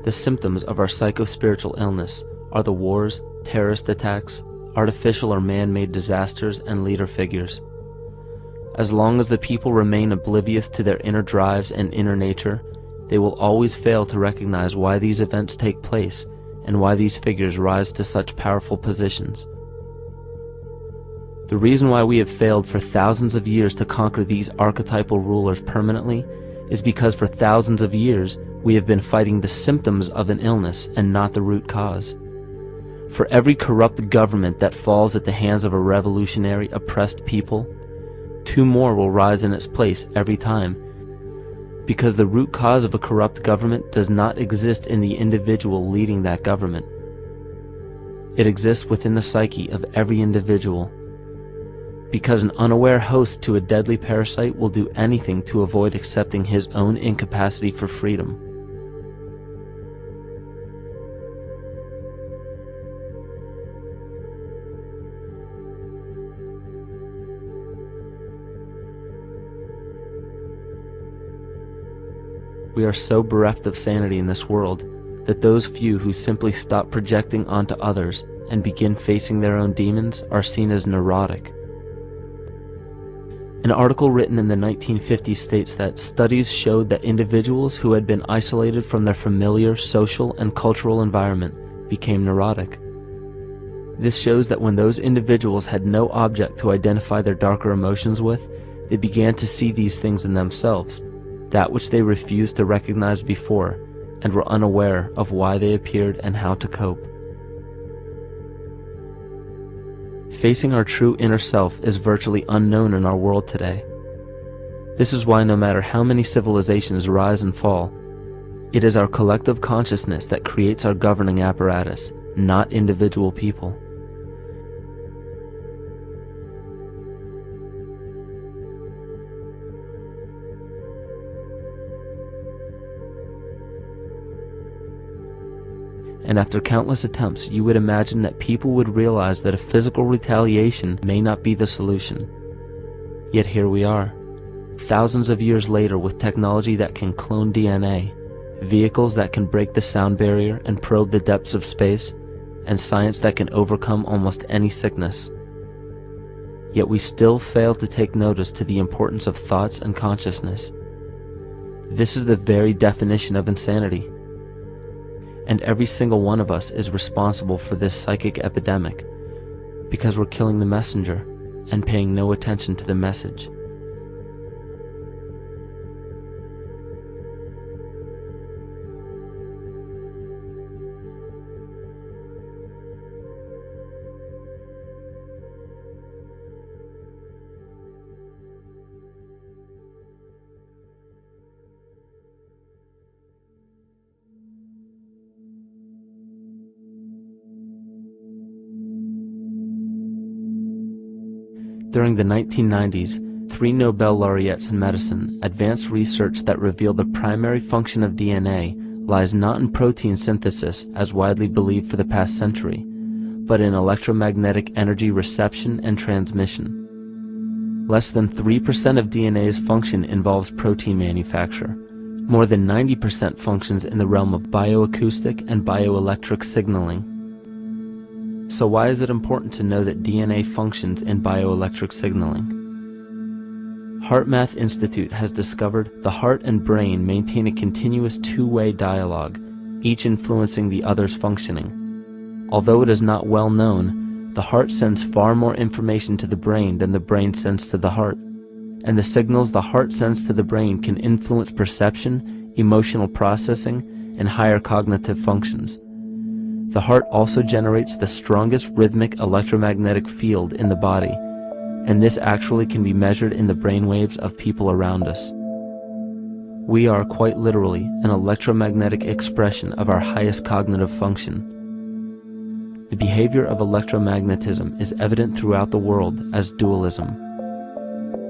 The symptoms of our psycho-spiritual illness are the wars, terrorist attacks, artificial or man-made disasters, and leader figures. As long as the people remain oblivious to their inner drives and inner nature, they will always fail to recognize why these events take place and why these figures rise to such powerful positions. The reason why we have failed for thousands of years to conquer these archetypal rulers permanently is because for thousands of years we have been fighting the symptoms of an illness and not the root cause. For every corrupt government that falls at the hands of a revolutionary, oppressed people, 2 more will rise in its place every time, because the root cause of a corrupt government does not exist in the individual leading that government. It exists within the psyche of every individual, because an unaware host to a deadly parasite will do anything to avoid accepting his own incapacity for freedom. We are so bereft of sanity in this world that those few who simply stop projecting onto others and begin facing their own demons are seen as neurotic. An article written in the 1950s states that studies showed that individuals who had been isolated from their familiar social and cultural environment became neurotic. This shows that when those individuals had no object to identify their darker emotions with, they began to see these things in themselves, that which they refused to recognize before, and were unaware of why they appeared and how to cope. Facing our true inner self is virtually unknown in our world today. This is why no matter how many civilizations rise and fall, it is our collective consciousness that creates our governing apparatus, not individual people. And after countless attempts, you would imagine that people would realize that a physical retaliation may not be the solution. Yet here we are, thousands of years later, with technology that can clone DNA, vehicles that can break the sound barrier and probe the depths of space, and science that can overcome almost any sickness. Yet we still fail to take notice to the importance of thoughts and consciousness. This is the very definition of insanity. And every single one of us is responsible for this psychic epidemic, because we're killing the messenger and paying no attention to the message. During the 1990s, 3 Nobel laureates in medicine advanced research that revealed the primary function of DNA lies not in protein synthesis as widely believed for the past century, but in electromagnetic energy reception and transmission. Less than 3% of DNA's function involves protein manufacture. More than 90% functions in the realm of bioacoustic and bioelectric signaling. So why is it important to know that DNA functions in bioelectric signaling? HeartMath Institute has discovered the heart and brain maintain a continuous two-way dialogue, each influencing the other's functioning. Although it is not well known, the heart sends far more information to the brain than the brain sends to the heart, and the signals the heart sends to the brain can influence perception, emotional processing, and higher cognitive functions. The heart also generates the strongest rhythmic electromagnetic field in the body, and this actually can be measured in the brainwaves of people around us. We are quite literally an electromagnetic expression of our highest cognitive function. The behavior of electromagnetism is evident throughout the world as dualism.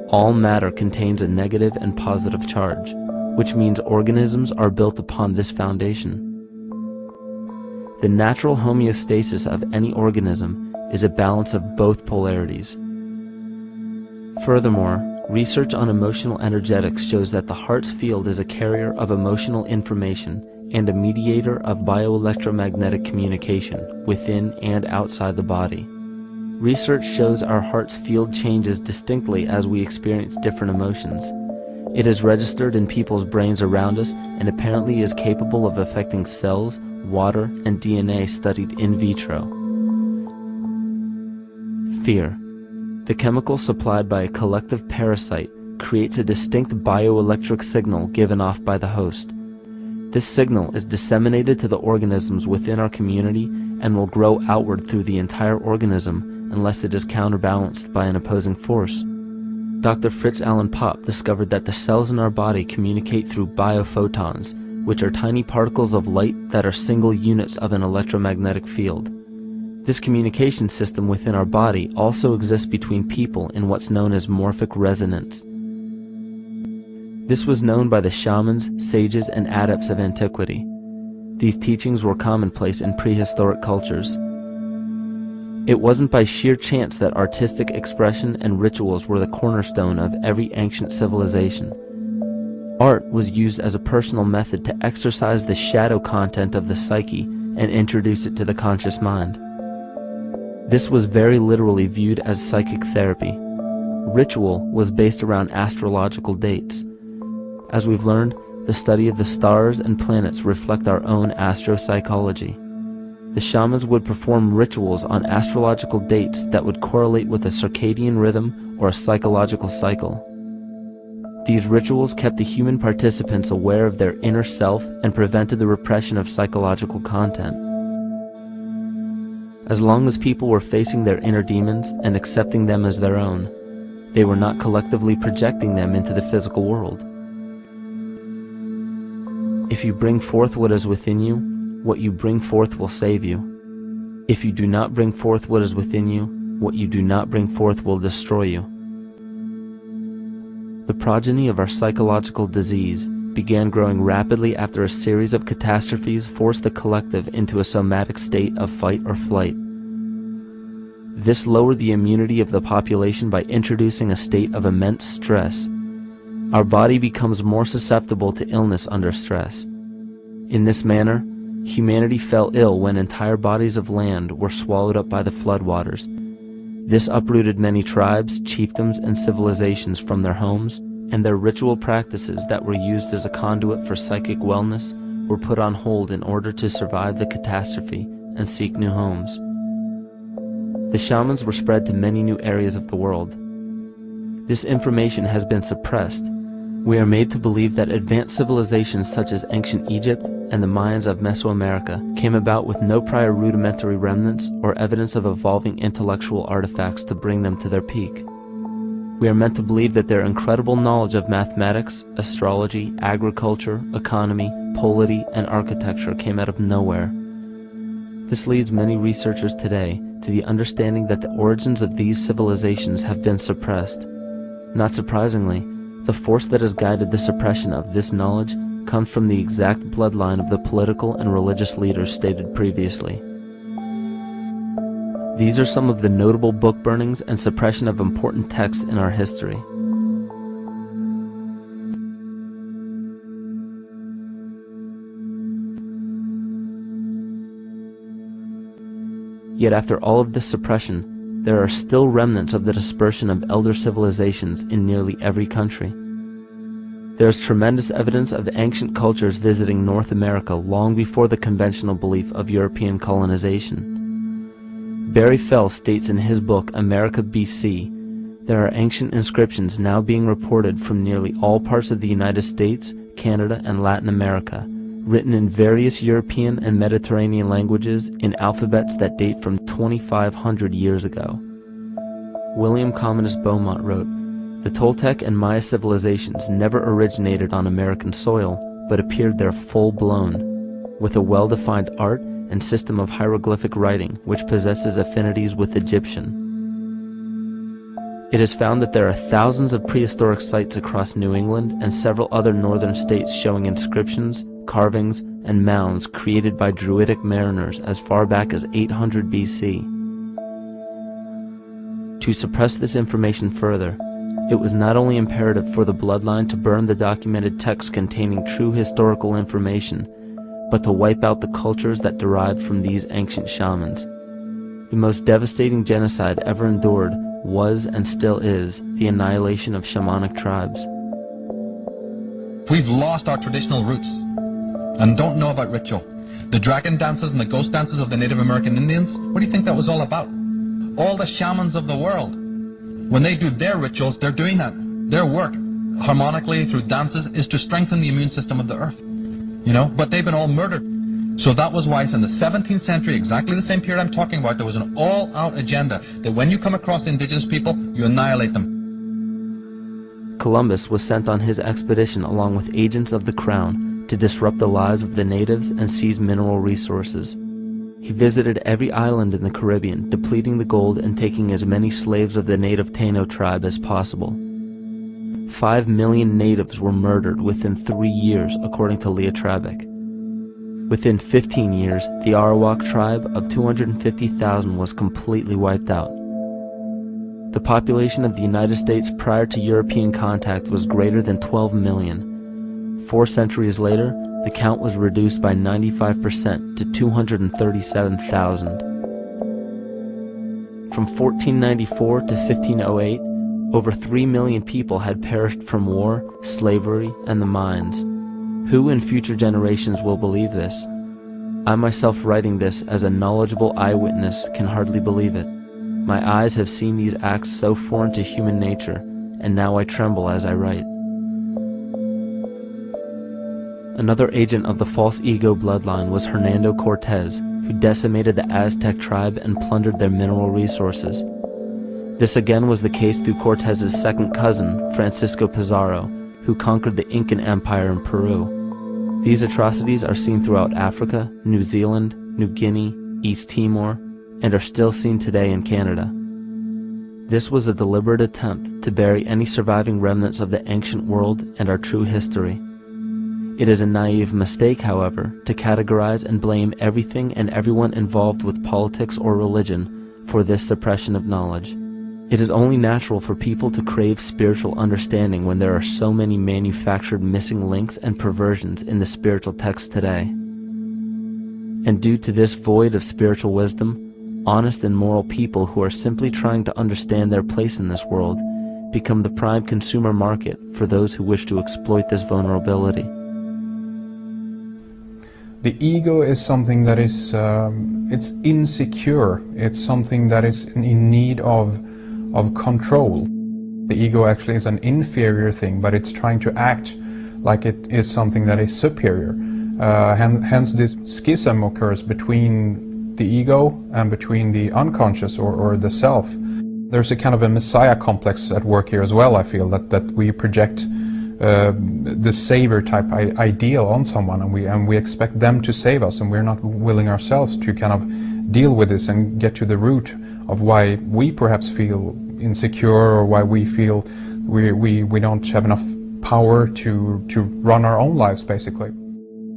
All matter contains a negative and positive charge, which means organisms are built upon this foundation. The natural homeostasis of any organism is a balance of both polarities. Furthermore, research on emotional energetics shows that the heart's field is a carrier of emotional information and a mediator of bioelectromagnetic communication within and outside the body. Research shows our heart's field changes distinctly as we experience different emotions. It is registered in people's brains around us and apparently is capable of affecting cells, water, and DNA studied in vitro. Fear. The chemical supplied by a collective parasite creates a distinct bioelectric signal given off by the host. This signal is disseminated to the organisms within our community and will grow outward through the entire organism unless it is counterbalanced by an opposing force. Dr. Fritz Alan Popp discovered that the cells in our body communicate through biophotons, which are tiny particles of light that are single units of an electromagnetic field. This communication system within our body also exists between people in what's known as morphic resonance. This was known by the shamans, sages, and adepts of antiquity. These teachings were commonplace in prehistoric cultures. It wasn't by sheer chance that artistic expression and rituals were the cornerstone of every ancient civilization. Art was used as a personal method to exercise the shadow content of the psyche and introduce it to the conscious mind. This was very literally viewed as psychic therapy. Ritual was based around astrological dates. As we've learned, the study of the stars and planets reflect our own astropsychology. The shamans would perform rituals on astrological dates that would correlate with a circadian rhythm or a psychological cycle. These rituals kept the human participants aware of their inner self and prevented the repression of psychological content. As long as people were facing their inner demons and accepting them as their own, they were not collectively projecting them into the physical world. If you bring forth what is within you, what you bring forth will save you. If you do not bring forth what is within you, what you do not bring forth will destroy you. The progeny of our psychological disease began growing rapidly after a series of catastrophes forced the collective into a somatic state of fight or flight. This lowered the immunity of the population by introducing a state of immense stress. Our body becomes more susceptible to illness under stress. In this manner, humanity fell ill when entire bodies of land were swallowed up by the floodwaters. This uprooted many tribes, chiefdoms, and civilizations from their homes, and their ritual practices that were used as a conduit for psychic wellness were put on hold in order to survive the catastrophe and seek new homes. The shamans were spread to many new areas of the world. This information has been suppressed. We are made to believe that advanced civilizations such as ancient Egypt and the Mayans of Mesoamerica came about with no prior rudimentary remnants or evidence of evolving intellectual artifacts to bring them to their peak. We are meant to believe that their incredible knowledge of mathematics, astrology, agriculture, economy, polity, and architecture came out of nowhere. This leads many researchers today to the understanding that the origins of these civilizations have been suppressed. Not surprisingly, the force that has guided the suppression of this knowledge comes from the exact bloodline of the political and religious leaders stated previously. These are some of the notable book burnings and suppression of important texts in our history. Yet after all of this suppression, there are still remnants of the dispersion of elder civilizations in nearly every country. There is tremendous evidence of ancient cultures visiting North America long before the conventional belief of European colonization. Barry Fell states in his book America BC, there are ancient inscriptions now being reported from nearly all parts of the United States, Canada, and Latin America, written in various European and Mediterranean languages in alphabets that date from 2,500 years ago. William Commonus Beaumont wrote, "The Toltec and Maya civilizations never originated on American soil, but appeared there full-blown, with a well-defined art and system of hieroglyphic writing which possesses affinities with Egyptian. It is found that there are thousands of prehistoric sites across New England and several other northern states showing inscriptions, carvings, and mounds created by Druidic mariners as far back as 800 BC. To suppress this information further, it was not only imperative for the bloodline to burn the documented texts containing true historical information, but to wipe out the cultures that derived from these ancient shamans. The most devastating genocide ever endured was and still is the annihilation of shamanic tribes. We've lost our traditional roots and don't know about ritual. The dragon dances and the ghost dances of the Native American Indians, what do you think that was all about? All the shamans of the world, when they do their rituals, they're doing that. Their work, harmonically through dances, is to strengthen the immune system of the earth. You know, but they've been all murdered. So that was why in the 17th century, exactly the same period I'm talking about, there was an all-out agenda that when you come across indigenous people, you annihilate them. Columbus was sent on his expedition along with agents of the crown to disrupt the lives of the natives and seize mineral resources. He visited every island in the Caribbean, depleting the gold and taking as many slaves of the native Taino tribe as possible. 5 million natives were murdered within 3 years, according to Leah Trabeck. Within 15 years, the Arawak tribe of 250,000 was completely wiped out. The population of the United States prior to European contact was greater than 12 million. 4 centuries later, the count was reduced by 95% to 237,000. From 1494 to 1508, over 3 million people had perished from war, slavery, and the mines. Who in future generations will believe this? I myself, writing this as a knowledgeable eyewitness, can hardly believe it. My eyes have seen these acts so foreign to human nature, and now I tremble as I write. Another agent of the false ego bloodline was Hernando Cortez, who decimated the Aztec tribe and plundered their mineral resources. This again was the case through Cortez's second cousin, Francisco Pizarro, who conquered the Incan Empire in Peru. These atrocities are seen throughout Africa, New Zealand, New Guinea, East Timor, and are still seen today in Canada. This was a deliberate attempt to bury any surviving remnants of the ancient world and our true history. It is a naive mistake, however, to categorize and blame everything and everyone involved with politics or religion for this suppression of knowledge. It is only natural for people to crave spiritual understanding when there are so many manufactured missing links and perversions in the spiritual text today. And due to this void of spiritual wisdom, honest and moral people who are simply trying to understand their place in this world become the prime consumer market for those who wish to exploit this vulnerability. The ego is something that is it's insecure. It's something that is in need of control. The ego actually is an inferior thing, but it's trying to act like it is something that is superior. Hence this schism occurs between the ego and between the unconscious or the self. There's a kind of a messiah complex at work here as well, I feel, that we project the savior type ideal on someone, and we expect them to save us, and we're not willing ourselves to kind of deal with this and get to the root of why we perhaps feel insecure, or why we feel we don't have enough power to run our own lives, basically.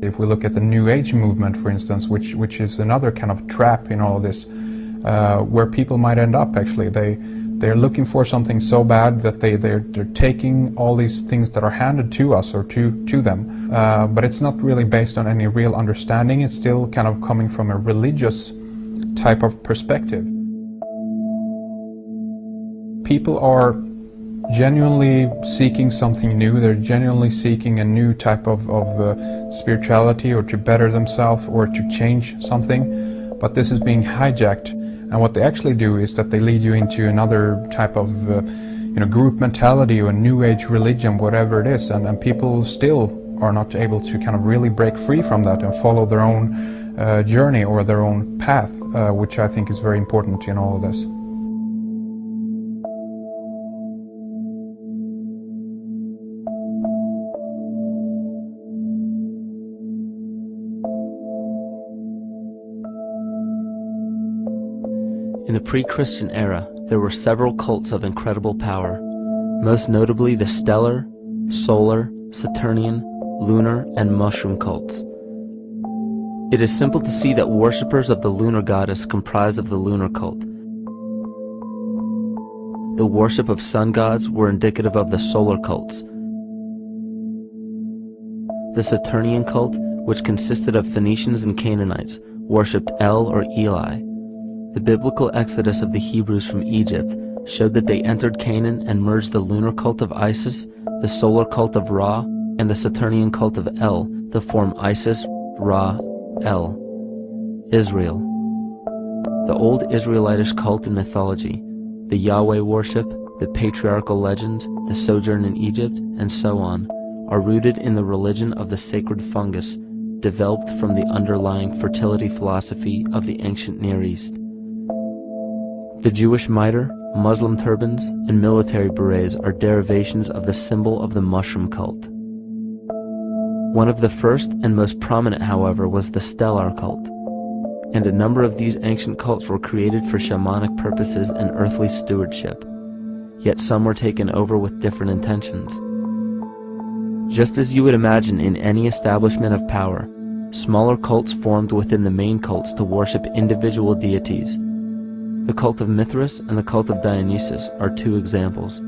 If we look at the New Age movement, for instance, which is another kind of trap in all of this, where people might end up, actually. They're looking for something so bad that they're taking all these things that are handed to us or to them, but it's not really based on any real understanding. It's still kind of coming from a religious type of perspective. People are genuinely seeking something new. They're genuinely seeking a new type of spirituality, or to better themselves, or to change something, but this is being hijacked. And what they actually do is that they lead you into another type of group mentality or New Age religion, whatever it is, and people still are not able to kind of really break free from that and follow their own journey or their own path, which I think is very important in all of this. In the pre-Christian era, there were several cults of incredible power, most notably the stellar, solar, Saturnian, lunar, and mushroom cults. It is simple to see that worshippers of the lunar goddess comprised of the lunar cult. The worship of sun gods were indicative of the solar cults. The Saturnian cult, which consisted of Phoenicians and Canaanites, worshipped El or Eli. The biblical exodus of the Hebrews from Egypt showed that they entered Canaan and merged the lunar cult of Isis, the solar cult of Ra, and the Saturnian cult of El to form Isis, Ra, El. Israel. The old Israelitish cult and mythology, the Yahweh worship, the patriarchal legends, the sojourn in Egypt, and so on, are rooted in the religion of the sacred fungus, developed from the underlying fertility philosophy of the ancient Near East. The Jewish mitre, Muslim turbans, and military berets are derivations of the symbol of the mushroom cult. One of the first and most prominent, however, was the stellar cult, and a number of these ancient cults were created for shamanic purposes and earthly stewardship, yet some were taken over with different intentions. Just as you would imagine in any establishment of power, smaller cults formed within the main cults to worship individual deities. The cult of Mithras and the cult of Dionysus are two examples.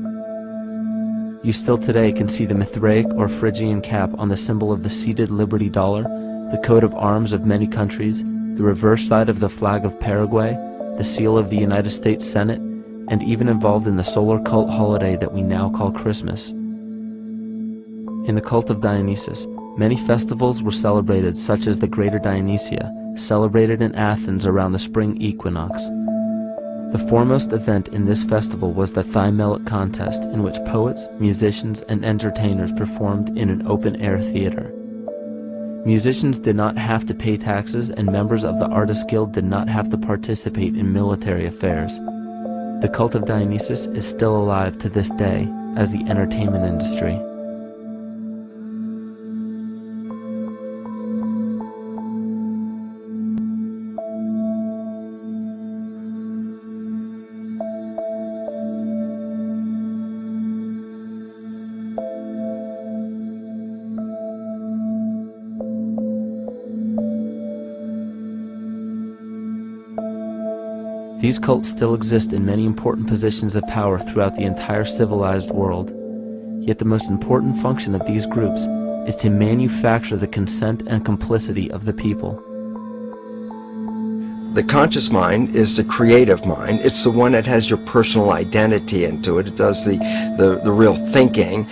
You still today can see the Mithraic or Phrygian cap on the symbol of the seated Liberty dollar, the coat of arms of many countries, the reverse side of the flag of Paraguay, the seal of the United States Senate, and even involved in the solar cult holiday that we now call Christmas. In the cult of Dionysus, many festivals were celebrated, such as the Greater Dionysia, celebrated in Athens around the spring equinox. The foremost event in this festival was the Thymelic contest, in which poets, musicians, and entertainers performed in an open-air theater. Musicians did not have to pay taxes, and members of the Artists Guild did not have to participate in military affairs. The cult of Dionysus is still alive to this day as the entertainment industry. These cults still exist in many important positions of power throughout the entire civilized world. Yet the most important function of these groups is to manufacture the consent and complicity of the people. The conscious mind is the creative mind. It's the one that has your personal identity into it. It does the real thinking.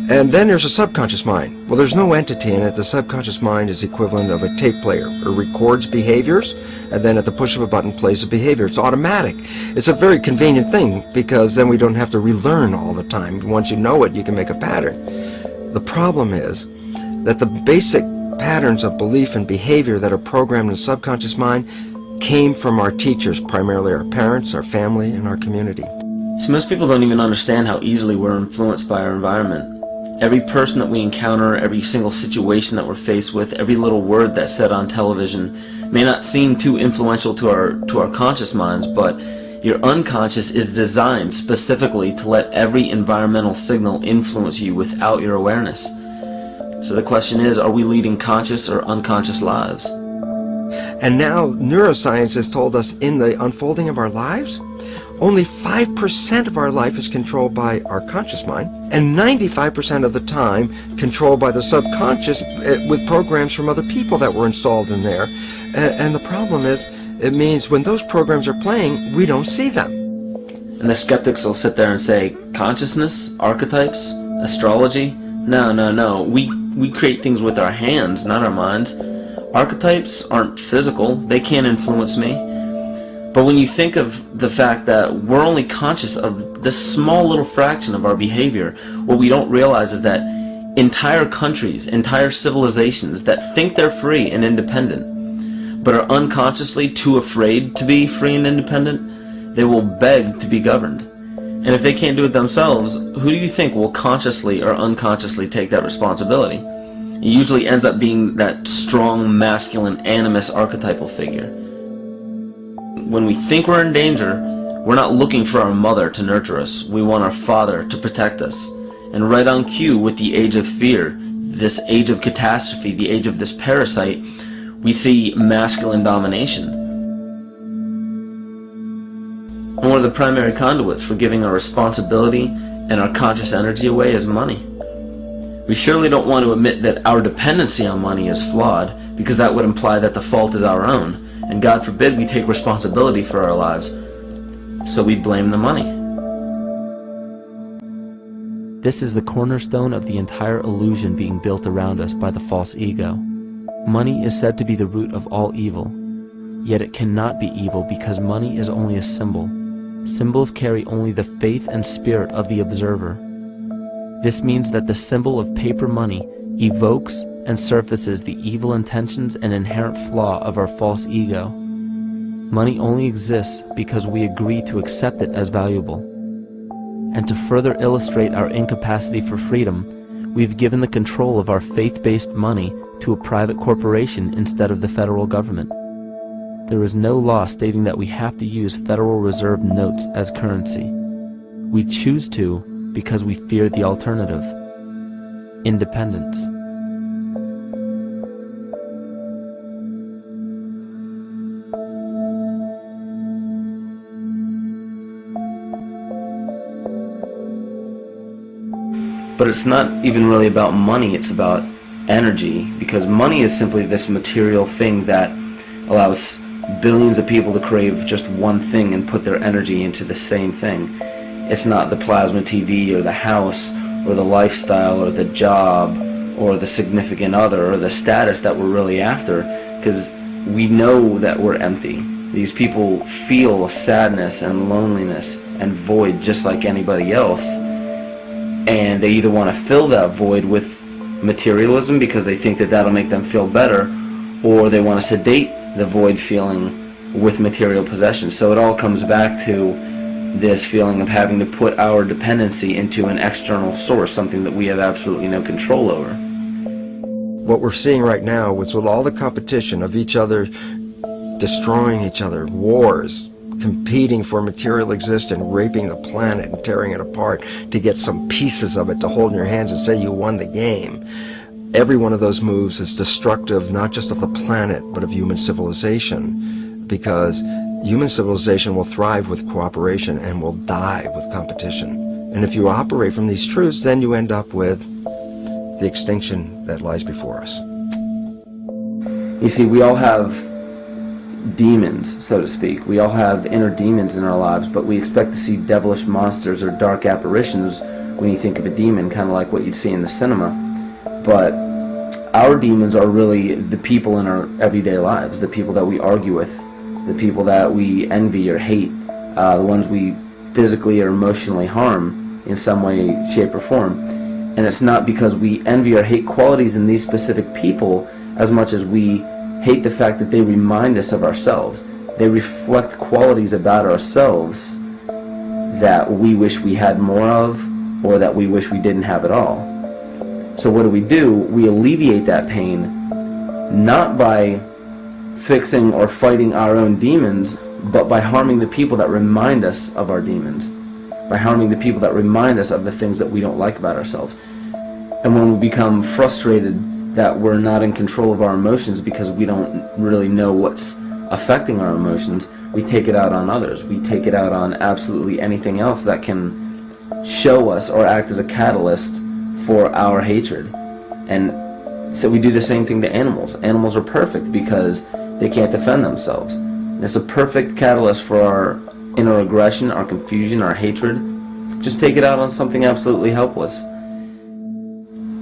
And then there's a subconscious mind. Well, there's no entity in it. The subconscious mind is the equivalent of a tape player. It records behaviors, and then at the push of a button plays the behavior. It's automatic. It's a very convenient thing, because then we don't have to relearn all the time. Once you know it, you can make a pattern. The problem is that the basic patterns of belief and behavior that are programmed in the subconscious mind came from our teachers, primarily our parents, our family, and our community. So most people don't even understand how easily we're influenced by our environment. Every person that we encounter, every single situation that we're faced with, every little word that's said on television may not seem too influential to our conscious minds, but Your unconscious is designed specifically to let every environmental signal influence you without your awareness. So the question is, are we leading conscious or unconscious lives? And now neuroscience has told us in the unfolding of our lives, only 5% of our life is controlled by our conscious mind, and 95% of the time controlled by the subconscious with programs from other people that were installed in there. And the problem is, it means when those programs are playing, we don't see them. And the skeptics will sit there and say, consciousness, archetypes, astrology? No, no, no. We create things with our hands, not our minds. Archetypes aren't physical. They can't influence me. But when you think of the fact that we're only conscious of this small little fraction of our behavior, what we don't realize is that entire countries, entire civilizations that think they're free and independent, but are unconsciously too afraid to be free and independent, they will beg to be governed. And if they can't do it themselves, who do you think will consciously or unconsciously take that responsibility? It usually ends up being that strong, masculine, animus archetypal figure. When we think we're in danger, we're not looking for our mother to nurture us. We want our father to protect us. And right on cue with the age of fear, this age of catastrophe, the age of this parasite, we see masculine domination. And one of the primary conduits for giving our responsibility and our conscious energy away is money. We surely don't want to admit that our dependency on money is flawed, because that would imply that the fault is our own, and God forbid we take responsibility for our lives, so we blame the money. This is the cornerstone of the entire illusion being built around us by the false ego. Money is said to be the root of all evil, yet it cannot be evil because money is only a symbol. Symbols carry only the faith and spirit of the observer. This means that the symbol of paper money evokes and surfaces the evil intentions and inherent flaw of our false ego. Money only exists because we agree to accept it as valuable. And to further illustrate our incapacity for freedom, we've given the control of our faith-based money to a private corporation instead of the federal government. There is no law stating that we have to use Federal Reserve notes as currency. We choose to because we fear the alternative: independence. But it's not even really about money, it's about energy, because money is simply this material thing that allows billions of people to crave just one thing and put their energy into the same thing. It's not the plasma TV or the house or the lifestyle or the job or the significant other or the status that we're really after, because we know that we're empty. These people feel sadness and loneliness and void just like anybody else, and they either want to fill that void with materialism because they think that that'll make them feel better, or they want to sedate the void feeling with material possessions. So it all comes back to this feeling of having to put our dependency into an external source, something that we have absolutely no control over. What we're seeing right now is with all the competition of each other destroying each other, wars, competing for material existence, raping the planet and tearing it apart to get some pieces of it to hold in your hands and say you won the game. Every one of those moves is destructive, not just of the planet, but of human civilization, because human civilization will thrive with cooperation and will die with competition. And if you operate from these truths, then you end up with the extinction that lies before us. You see, we all have demons, so to speak. We all have inner demons in our lives, but we expect to see devilish monsters or dark apparitions when you think of a demon, kind of like what you'd see in the cinema. But our demons are really the people in our everyday lives, the people that we argue with, the people that we envy or hate, the ones we physically or emotionally harm in some way, shape, or form. And it's not because we envy or hate qualities in these specific people as much as we hate the fact that they remind us of ourselves. They reflect qualities about ourselves that we wish we had more of, or that we wish we didn't have at all. So what do? We alleviate that pain not by fixing or fighting our own demons, but by harming the people that remind us of our demons, by harming the people that remind us of the things that we don't like about ourselves. And when we become frustrated that we're not in control of our emotions because we don't really know what's affecting our emotions, we take it out on others. We take it out on absolutely anything else that can show us or act as a catalyst for our hatred. And so we do the same thing to animals. Animals are perfect because they can't defend themselves. It's a perfect catalyst for our inner aggression, our confusion, our hatred. Just take it out on something absolutely helpless.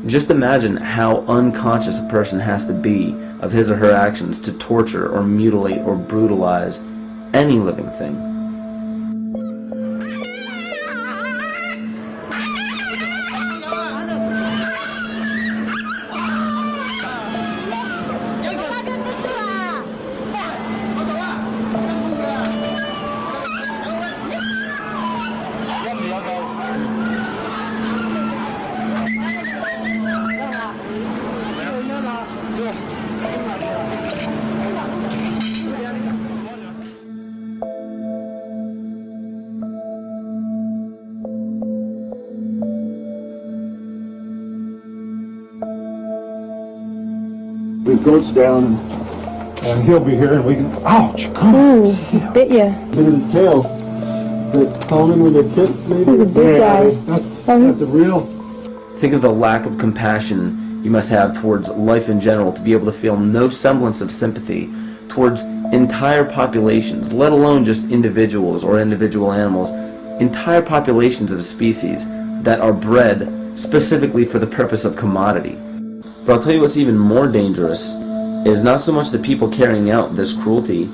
Just imagine how unconscious a person has to be of his or her actions to torture or mutilate or brutalize any living thing. The goat's down, and he'll be here, and we can. Ouch! Come on. He bit you. Look at his tail. Is it cloning with their kids, maybe? He's a big guy. That's a real. Think of the lack of compassion you must have towards life in general to be able to feel no semblance of sympathy towards entire populations, let alone just individuals or individual animals, entire populations of a species that are bred specifically for the purpose of commodity. But I'll tell you what's even more dangerous is not so much the people carrying out this cruelty,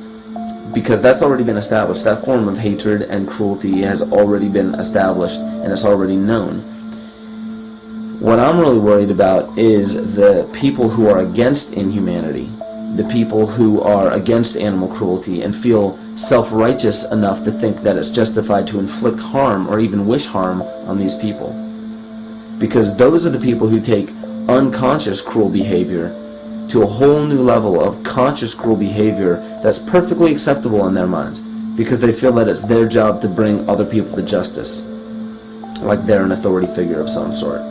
because that's already been established. That form of hatred and cruelty has already been established and it's already known. What I'm really worried about is the people who are against inhumanity, the people who are against animal cruelty and feel self-righteous enough to think that it's justified to inflict harm or even wish harm on these people. Because those are the people who take unconscious cruel behavior to a whole new level of conscious cruel behavior that's perfectly acceptable in their minds, because they feel that it's their job to bring other people to justice, like they're an authority figure of some sort.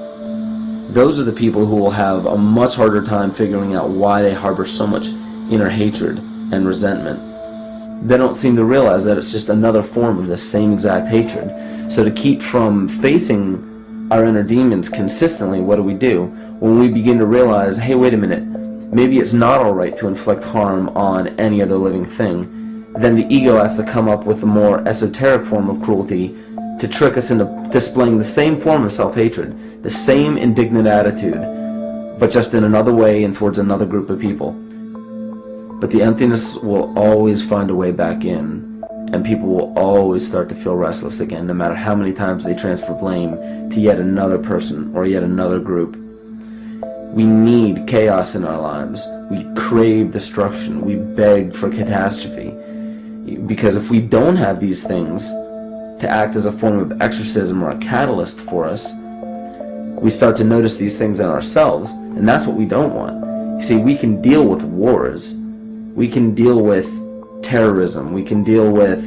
Those are the people who will have a much harder time figuring out why they harbor so much inner hatred and resentment. They don't seem to realize that it's just another form of the same exact hatred. So to keep from facing our inner demons consistently, what do? When we begin to realize, hey, wait a minute, maybe it's not alright to inflict harm on any other living thing, then the ego has to come up with a more esoteric form of cruelty to trick us into displaying the same form of self-hatred, the same indignant attitude, but just in another way and towards another group of people. But the emptiness will always find a way back in, and people will always start to feel restless again, no matter how many times they transfer blame to yet another person or yet another group. We need chaos in our lives. We crave destruction. We beg for catastrophe. Because if we don't have these things to act as a form of exorcism or a catalyst for us, we start to notice these things in ourselves, and that's what we don't want. You see, we can deal with wars. We can deal with terrorism. We can deal with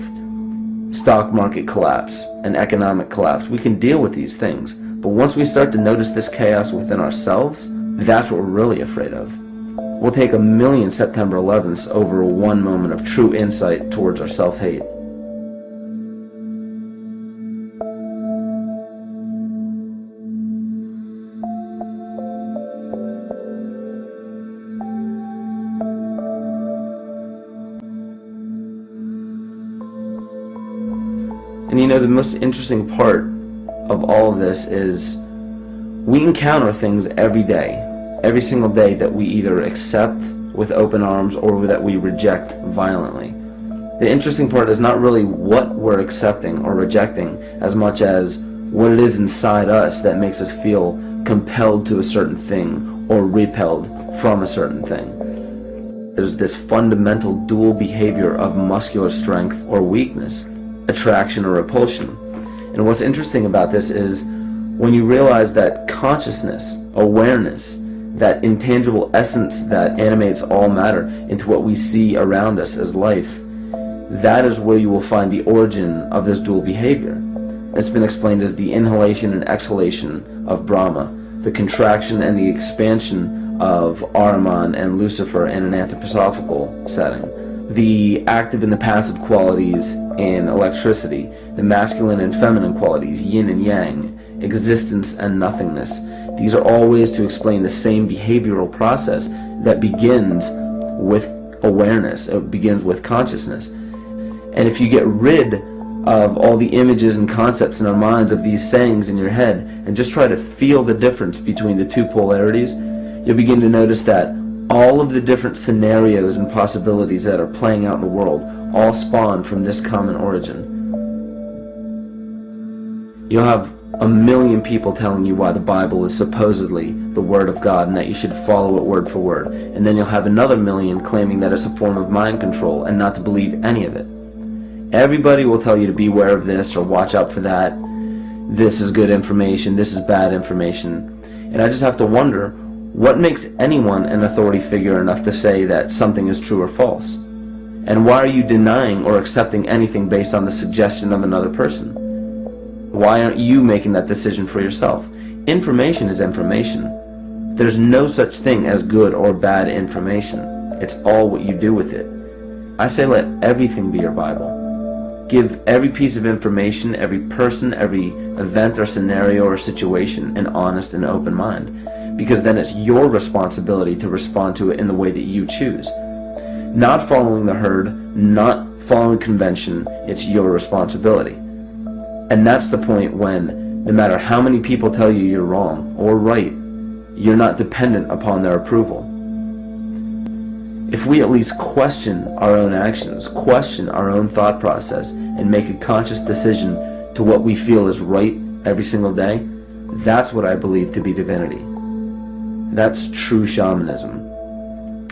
stock market collapse and economic collapse. We can deal with these things. But once we start to notice this chaos within ourselves, that's what we're really afraid of. We'll take 1,000,000 September 11ths over one moment of true insight towards our self-hate. And you know, the most interesting part of all of this is we encounter things every day, every single day, that we either accept with open arms or that we reject violently. The interesting part is not really what we're accepting or rejecting as much as what it is inside us that makes us feel compelled to a certain thing or repelled from a certain thing. There's this fundamental dual behavior of muscular strength or weakness, attraction or repulsion. And what's interesting about this is when you realize that consciousness, awareness, that intangible essence that animates all matter into what we see around us as life, that is where you will find the origin of this dual behavior. It's been explained as the inhalation and exhalation of Brahma, the contraction and the expansion of Ahriman and Lucifer in an anthroposophical setting, the active and the passive qualities in electricity, the masculine and feminine qualities, yin and yang, existence and nothingness. These are all ways to explain the same behavioral process that begins with awareness. It begins with consciousness. And if you get rid of all the images and concepts in our minds of these sayings in your head and just try to feel the difference between the two polarities, you'll begin to notice that all of the different scenarios and possibilities that are playing out in the world all spawn from this common origin. You'll have a million people telling you why the Bible is supposedly the Word of God and that you should follow it word for word. And then you'll have another million claiming that it's a form of mind control and not to believe any of it. Everybody will tell you to beware of this or watch out for that. This is good information, this is bad information. And I just have to wonder, what makes anyone an authority figure enough to say that something is true or false? And why are you denying or accepting anything based on the suggestion of another person? Why aren't you making that decision for yourself? Information is information. There's no such thing as good or bad information. It's all what you do with it. I say let everything be your Bible. Give every piece of information, every person, every event or scenario or situation an honest and open mind. Because then it's your responsibility to respond to it in the way that you choose. Not following the herd, not following convention, it's your responsibility. And that's the point when, no matter how many people tell you you're wrong or right, you're not dependent upon their approval. If we at least question our own actions, question our own thought process, and make a conscious decision to what we feel is right every single day, that's what I believe to be divinity. That's true shamanism.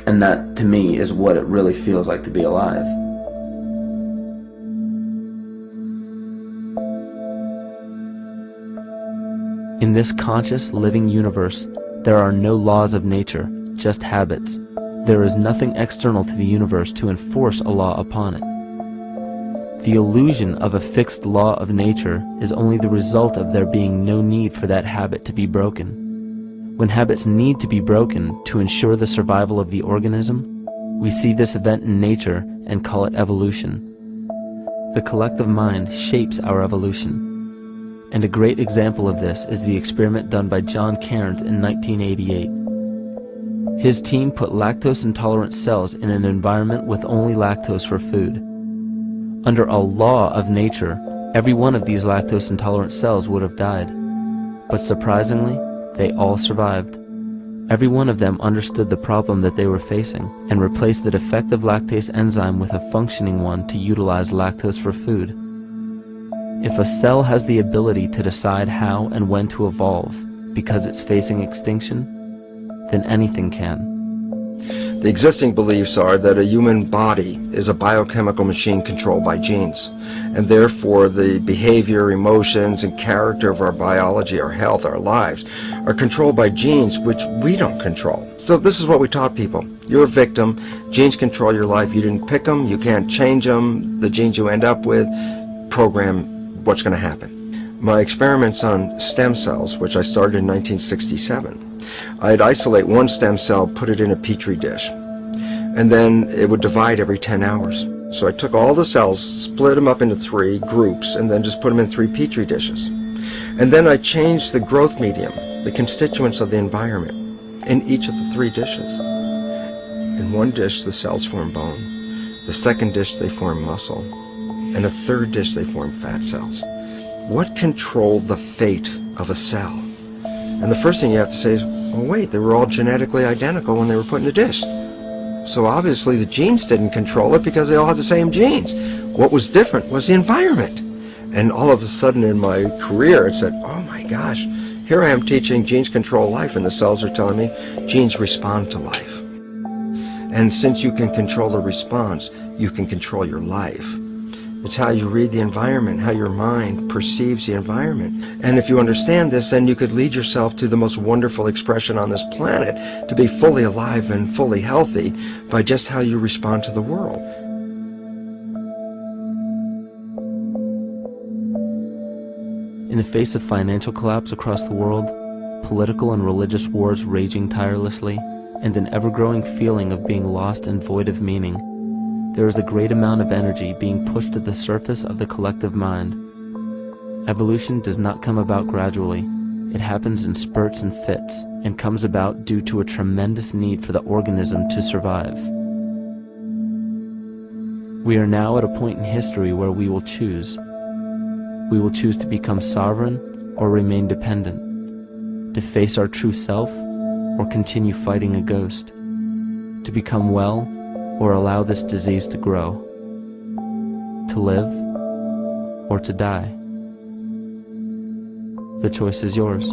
And that, to me, is what it really feels like to be alive. In this conscious, living universe, there are no laws of nature, just habits. There is nothing external to the universe to enforce a law upon it. The illusion of a fixed law of nature is only the result of there being no need for that habit to be broken. When habits need to be broken to ensure the survival of the organism, we see this event in nature and call it evolution. The collective mind shapes our evolution. And a great example of this is the experiment done by John Cairns in 1988. His team put lactose-intolerant cells in an environment with only lactose for food. Under a law of nature, every one of these lactose-intolerant cells would have died. But surprisingly, they all survived. Every one of them understood the problem that they were facing and replaced the defective lactase enzyme with a functioning one to utilize lactose for food. If a cell has the ability to decide how and when to evolve because it's facing extinction, then anything can. The existing beliefs are that a human body is a biochemical machine controlled by genes, and therefore the behavior, emotions, and character of our biology, our health, our lives, are controlled by genes which we don't control. So this is what we taught people. You're a victim. Genes control your life. You didn't pick them. You can't change them. The genes you end up with program what's going to happen. My experiments on stem cells, which I started in 1967, I'd isolate one stem cell, put it in a petri dish, and then it would divide every 10 hours. So I took all the cells, split them up into 3 groups, and then just put them in 3 petri dishes. And then I changed the growth medium, the constituents of the environment, in each of the 3 dishes. In one dish, the cells form bone. The second dish, they form muscle. And a third dish, they form fat cells. What controlled the fate of a cell? And the first thing you have to say is, well, wait, they were all genetically identical when they were put in a dish. So obviously the genes didn't control it because they all had the same genes. What was different was the environment. And all of a sudden in my career it said, oh my gosh, here I am teaching genes control life, and the cells are telling me genes respond to life. And since you can control the response, you can control your life. It's how you read the environment, how your mind perceives the environment. And if you understand this, then you could lead yourself to the most wonderful expression on this planet, to be fully alive and fully healthy by just how you respond to the world. In the face of financial collapse across the world, political and religious wars raging tirelessly, and an ever-growing feeling of being lost and void of meaning, there is a great amount of energy being pushed to the surface of the collective mind. Evolution does not come about gradually. It happens in spurts and fits, and comes about due to a tremendous need for the organism to survive. We are now at a point in history where we will choose. We will choose to become sovereign or remain dependent, to face our true self or continue fighting a ghost, to become well or allow this disease to grow, to live or to die. The choice is yours.